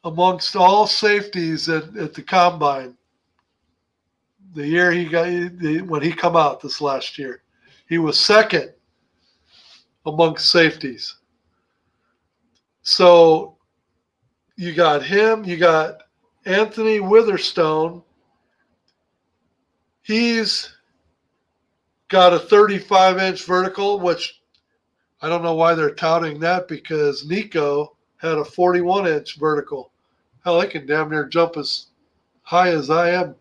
Speaker 4: amongst all safeties at the combine. The year when he come out this last year, he was second amongst safeties. So you got him. You got Anthony Witherstone. He's got a 35-inch vertical, which I don't know why they're touting that because Nico had a 41-inch vertical. Hell, I can damn near jump as high as I am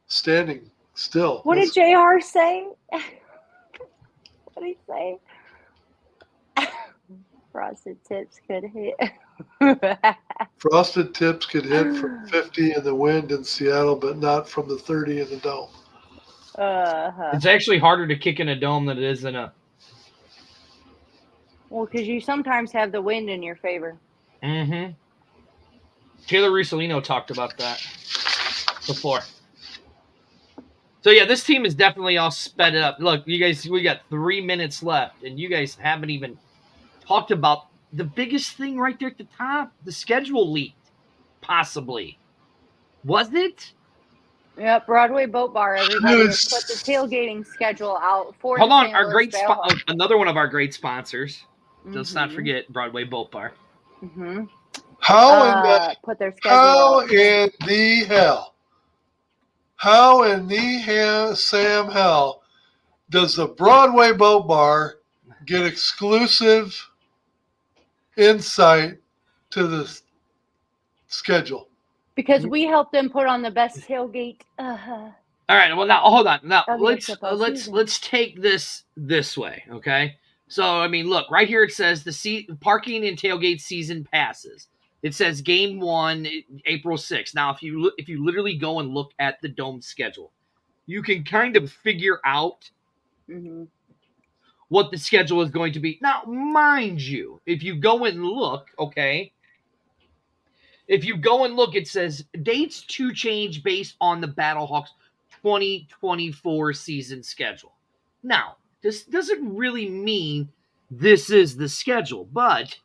Speaker 4: standing still.
Speaker 3: What did JR say? What did he say? Frosted tips could hit.
Speaker 4: Frosted tips could hit from 50 in the wind in Seattle, but not from the 30 in the dome.
Speaker 7: It's actually harder to kick in a dome than it is in a...
Speaker 3: Well, because you sometimes have the wind in your favor.
Speaker 7: Mm-hmm. Taylor Russolino talked about that before. So, yeah, this team is definitely all sped up. Look, you guys, we got 3 minutes left, and you guys haven't even talked about the biggest thing right there at the top. The schedule leaked, possibly. Was it?
Speaker 3: Yep, Broadway Boat Bar. Everybody has put the tailgating schedule out for.
Speaker 7: Hold on, our great another one of our great sponsors. Let's not forget Broadway Boat Bar.
Speaker 3: Mm-hmm.
Speaker 4: How
Speaker 3: put their schedule
Speaker 4: in the hell? How in the Sam hell does the Broadway Boat Bar get exclusive insight to the schedule?
Speaker 3: Because we helped them put on the best tailgate.
Speaker 7: All right. Well, now hold on. Now let's take this way, okay? So I mean, look right here. It says the parking and tailgate season passes. It says game 1, April 6th. Now, if you literally go and look at the dome schedule, you can kind of figure out what the schedule is going to be. Now, mind you, if you go and look, okay. If you go and look, it says dates to change based on the Battlehawks 2024 season schedule. Now, this doesn't really mean this is the schedule, but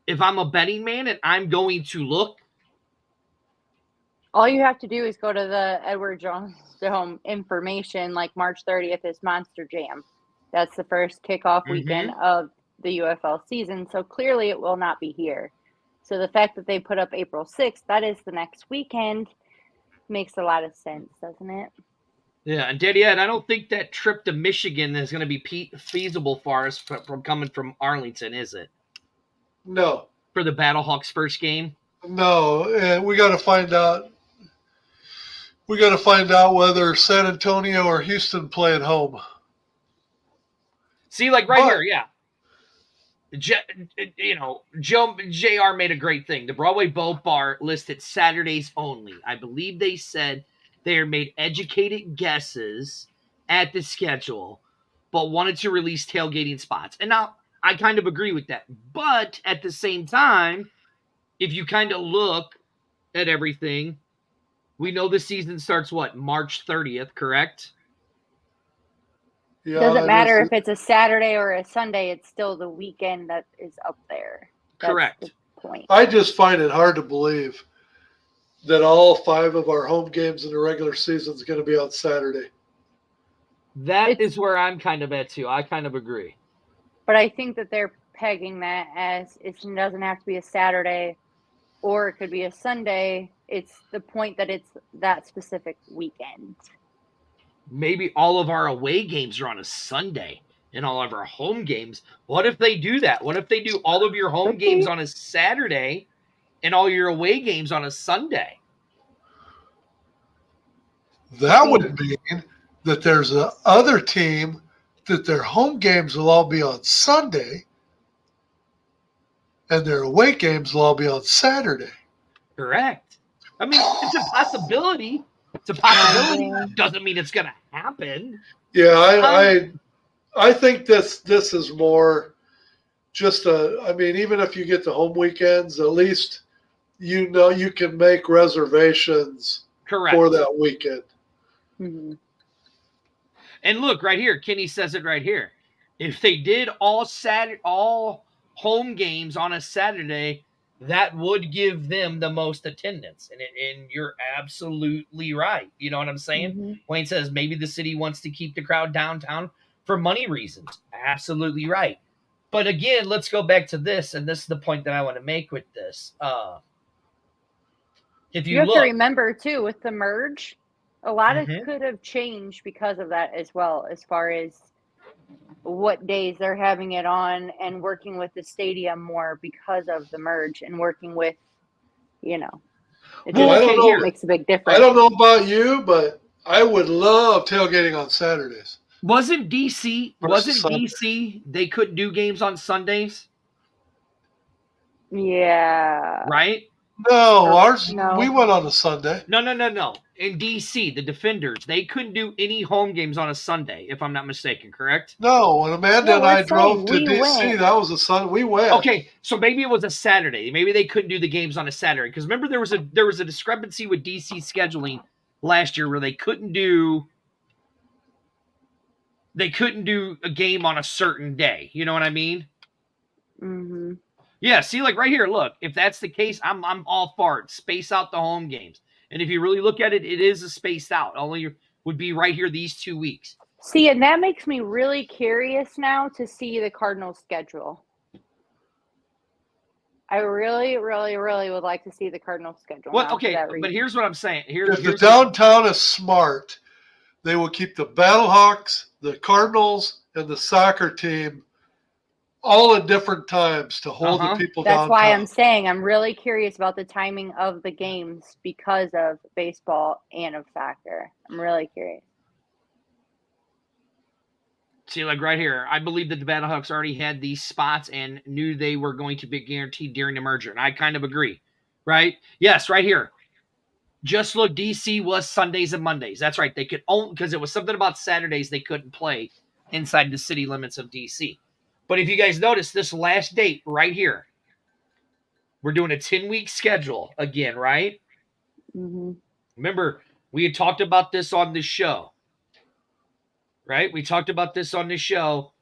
Speaker 7: if I'm a betting man and I'm going to look.
Speaker 3: All you have to do is go to the Edward Jones Dome information, like March 30th is Monster Jam. That's the first kickoff weekend of the UFL season, so clearly it will not be here. So the fact that they put up April 6th, that is the next weekend, makes a lot of sense, doesn't it?
Speaker 7: Yeah, and Daddy Ed, I don't think that trip to Michigan is going to be feasible for us from coming from Arlington, is it?
Speaker 4: No.
Speaker 7: For the Battlehawks first game?
Speaker 4: No, and we got to find out. We got to find out whether San Antonio or Houston play at home.
Speaker 7: See, like right
Speaker 4: But-
Speaker 7: here, yeah. JR made a great thing. The Broadway Boat Bar listed Saturdays only. I believe they said they made educated guesses at the schedule, but wanted to release tailgating spots. And now I kind of agree with that. But at the same time, if you kind of look at everything, we know the season starts what? March 30th, correct?
Speaker 4: Yeah,
Speaker 3: Doesn't matter
Speaker 4: this-
Speaker 3: if it's a Saturday or a Sunday, it's still the weekend that is up there. That's
Speaker 7: Correct.
Speaker 3: the point.
Speaker 4: I just find it hard to believe that all 5 of our home games in the regular season is going to be on Saturday.
Speaker 7: That
Speaker 3: It's-
Speaker 7: is where I'm kind of at too. I kind of agree.
Speaker 3: But I think that they're pegging that as it doesn't have to be a Saturday or it could be a Sunday. It's the point that it's that specific weekend.
Speaker 7: Maybe all of our away games are on a Sunday and all of our home games. What if they do that? What if they do all of your home
Speaker 3: Could
Speaker 7: games
Speaker 3: be.
Speaker 7: on a Saturday and all your away games on a Sunday?
Speaker 4: That would mean that there's a other team that their home games will all be on Sunday and their away games will all be on Saturday.
Speaker 7: Correct. I mean, it's a possibility. It's a possibility. Doesn't mean it's going to happen.
Speaker 4: Yeah, I think this is more just even if you get the home weekends, at least you know you can make reservations
Speaker 7: Correct.
Speaker 4: for that weekend.
Speaker 3: Mm-hmm.
Speaker 7: And look right here, Kenny says it right here. If they did all home games on a Saturday, that would give them the most attendance. And you're absolutely right. You know what I'm saying?
Speaker 3: Mm-hmm.
Speaker 7: Wayne says maybe the city wants to keep the crowd downtown for money reasons. Absolutely right. But again, let's go back to this, and this is the point that I want to make with this. If
Speaker 3: You
Speaker 7: you
Speaker 3: have
Speaker 7: look,
Speaker 3: to remember too, with the merge, a lot of
Speaker 7: Mhm.
Speaker 3: could have changed because of that as well, as far as what days they're having it on and working with the stadium more because of the merge and working with, it
Speaker 4: Well, I
Speaker 3: just
Speaker 4: don't know.
Speaker 3: makes a big difference.
Speaker 4: I don't know about you, but I would love tailgating on Saturdays.
Speaker 7: wasn't DC,
Speaker 4: Versus Sunday.
Speaker 7: they couldn't do games on Sundays,
Speaker 3: Yeah.
Speaker 7: right?
Speaker 4: No, ours
Speaker 3: No.
Speaker 4: we went on a Sunday.
Speaker 7: No. In DC, the Defenders, they couldn't do any home games on a Sunday, if I'm not mistaken, correct?
Speaker 4: No, when Amanda
Speaker 3: Yeah,
Speaker 4: and
Speaker 3: we're
Speaker 4: I drove to
Speaker 3: saying we
Speaker 4: DC,
Speaker 3: went.
Speaker 4: that was a Sunday. We went.
Speaker 7: Okay, so maybe it was a Saturday. Maybe they couldn't do the games on a Saturday. Because remember there was a discrepancy with DC scheduling last year where they couldn't do a game on a certain day. You know what I mean?
Speaker 3: Mm-hmm.
Speaker 7: Yeah, see, like right here, look, if that's the case, I'm all for it. Space out the home games. And if you really look at it, it is a spaced out. Only would be right here these 2 weeks.
Speaker 3: See, and that makes me really curious now to see the Cardinals' schedule. I really, really, really would like to see the Cardinals' schedule.
Speaker 7: Well,
Speaker 3: now for
Speaker 7: okay,
Speaker 3: that
Speaker 7: but
Speaker 3: reason.
Speaker 7: here's what I'm saying.
Speaker 4: If the downtown is smart, they will keep the Battlehawks, the Cardinals, and the soccer team all at different times to hold the people
Speaker 3: That's
Speaker 4: downtown.
Speaker 3: why I'm saying I'm really curious about the timing of the games because of baseball and of soccer. I'm really curious.
Speaker 7: See, like right here, I believe that the Battlehawks already had these spots and knew they were going to be guaranteed during the merger. And I kind of agree, right? Yes, right here. Just look, DC was Sundays and Mondays. That's right. They could only, because it was something about Saturdays they couldn't play inside the city limits of DC. But if you guys notice this last date right here, we're doing a 10-week schedule again, right?
Speaker 3: Mm-hmm.
Speaker 7: Remember, we had talked about this on the show, right? We talked about this on the show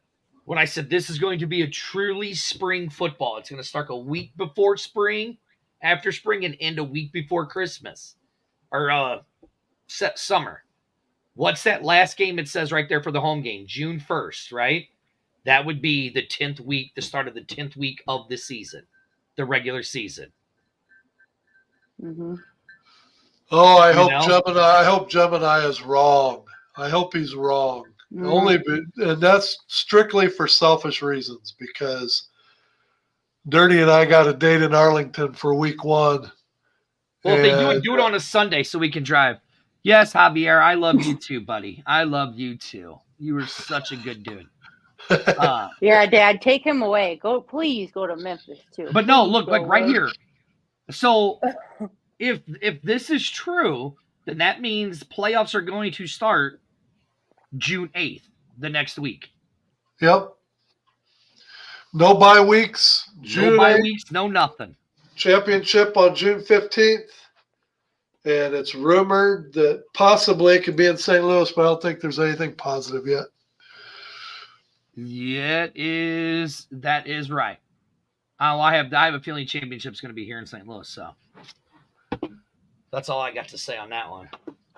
Speaker 7: when I said this is going to be a truly spring football. It's going to start a week before spring, after spring, and end a week before Christmas or summer. What's that last game it says right there for the home game? June 1st, right? That would be the 10th week, the start of the 10th week of the season, the regular season.
Speaker 3: Mm-hmm.
Speaker 4: Oh, I
Speaker 7: You know?
Speaker 4: hope Gemini is wrong. I hope he's wrong.
Speaker 3: Mm-hmm.
Speaker 4: And that's strictly for selfish reasons because Dirty and I got a date in Arlington for week 1.
Speaker 7: Well, if they do it on a Sunday so we can drive. Yes, Javier, I love you too, buddy. I love you too. You were such a good dude.
Speaker 3: Yeah, Dad, take him away. Please go to Memphis too.
Speaker 7: But no,
Speaker 3: Please
Speaker 7: look,
Speaker 3: go
Speaker 7: like right
Speaker 3: away.
Speaker 7: here. So if this is true, then that means playoffs are going to start June 8th, the next week.
Speaker 4: Yep. No bye weeks. June
Speaker 7: No bye
Speaker 4: 8th,
Speaker 7: weeks, no nothing.
Speaker 4: championship on June 15th. And it's rumored that possibly it could be in St. Louis, but I don't think there's anything positive yet.
Speaker 7: Yeah, that is right. I have a feeling championship's going to be here in St. Louis, so that's all I got to say on that one.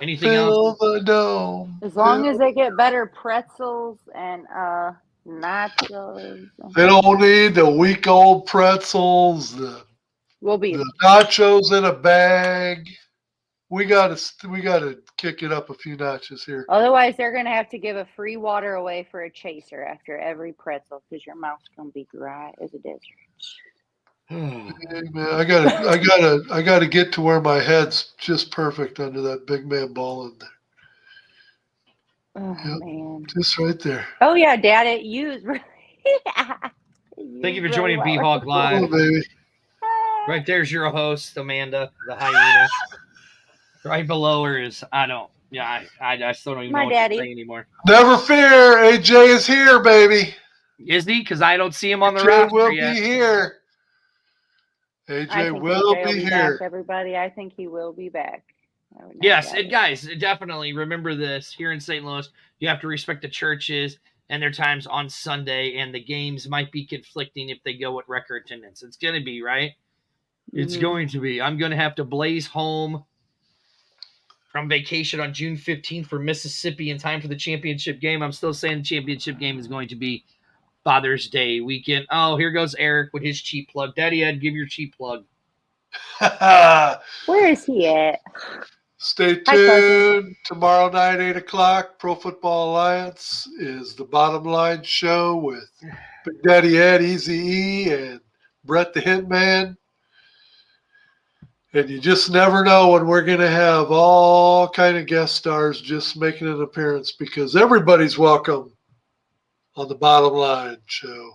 Speaker 7: Anything else?
Speaker 4: Fill the dome.
Speaker 3: As long as they get better pretzels and nachos.
Speaker 4: They don't need the week-old pretzels,
Speaker 3: We'll be
Speaker 4: the nachos in a bag. We gotta kick it up a few notches here.
Speaker 3: Otherwise, they're going to have to give a free water away for a chaser after every pretzel because your mouth's going to be dry as a desert.
Speaker 4: Hey, man, I gotta get to where my head's just perfect under that big man ball in there.
Speaker 3: Oh,
Speaker 4: Yep.
Speaker 3: man.
Speaker 4: Just right there.
Speaker 3: Oh, yeah, Dad, it used really
Speaker 7: Thank you for joining B-Hawk
Speaker 4: Oh,
Speaker 7: Live.
Speaker 4: baby.
Speaker 7: Right there's your host, Amanda, the hyena. Right below her is I still don't even
Speaker 3: My
Speaker 7: know what
Speaker 3: daddy.
Speaker 7: to say anymore.
Speaker 4: Never fear, AJ is here, baby.
Speaker 7: Is he? Because I don't see him on the
Speaker 4: AJ
Speaker 7: roster
Speaker 4: will
Speaker 7: yet.
Speaker 4: be here.
Speaker 3: I
Speaker 4: AJ
Speaker 3: think
Speaker 4: will
Speaker 3: AJ
Speaker 4: be
Speaker 3: back,
Speaker 4: here.
Speaker 3: everybody. I think he will be back. I would not
Speaker 7: Yes,
Speaker 3: doubt
Speaker 7: and
Speaker 3: it.
Speaker 7: guys, definitely remember this. Here in St. Louis, you have to respect the churches and their times on Sunday, and the games might be conflicting if they go with record attendance. It's going to be, right? It's
Speaker 3: Mhm.
Speaker 7: going to be. I'm going to have to blaze home from vacation on June 15th for Mississippi in time for the championship game. I'm still saying the championship game is going to be Father's Day weekend. Oh, here goes Eric with his cheap plug. Daddy Ed, give your cheap plug.
Speaker 3: Where is he at?
Speaker 4: Stay
Speaker 3: Hi, cousin.
Speaker 4: tuned. Tomorrow night, 8 o'clock, Pro Football Alliance is the Bottom Line Show with Big Daddy Ed, Easy E, and Brett the Hitman. And you just never know when we're going to have all kind of guest stars just making an appearance because everybody's welcome on the Bottom Line Show.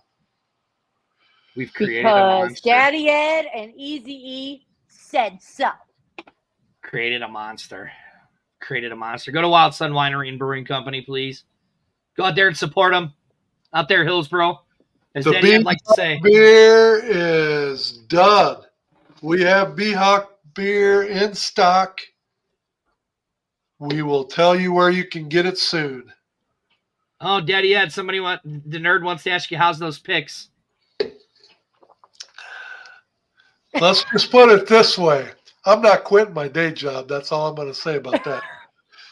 Speaker 7: We've created a
Speaker 3: Because
Speaker 7: monster.
Speaker 3: Daddy Ed and Easy E said so.
Speaker 7: Created a monster. Go to Wild Sun Winery and Brewing Company, please. Go out there and support them. Out there, Hillsboro. As
Speaker 4: The
Speaker 7: Daddy Ed like to say.
Speaker 4: beer is done. We have B-Hawk beer in stock. We will tell you where you can get it soon.
Speaker 7: Oh, Daddy Ed, the nerd wants to ask you, how's those picks?
Speaker 4: Let's just put it this way. I'm not quitting my day job. That's all I'm going to say about that.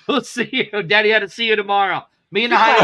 Speaker 7: We'll see you. Daddy Ed, see you tomorrow. Me and the hyena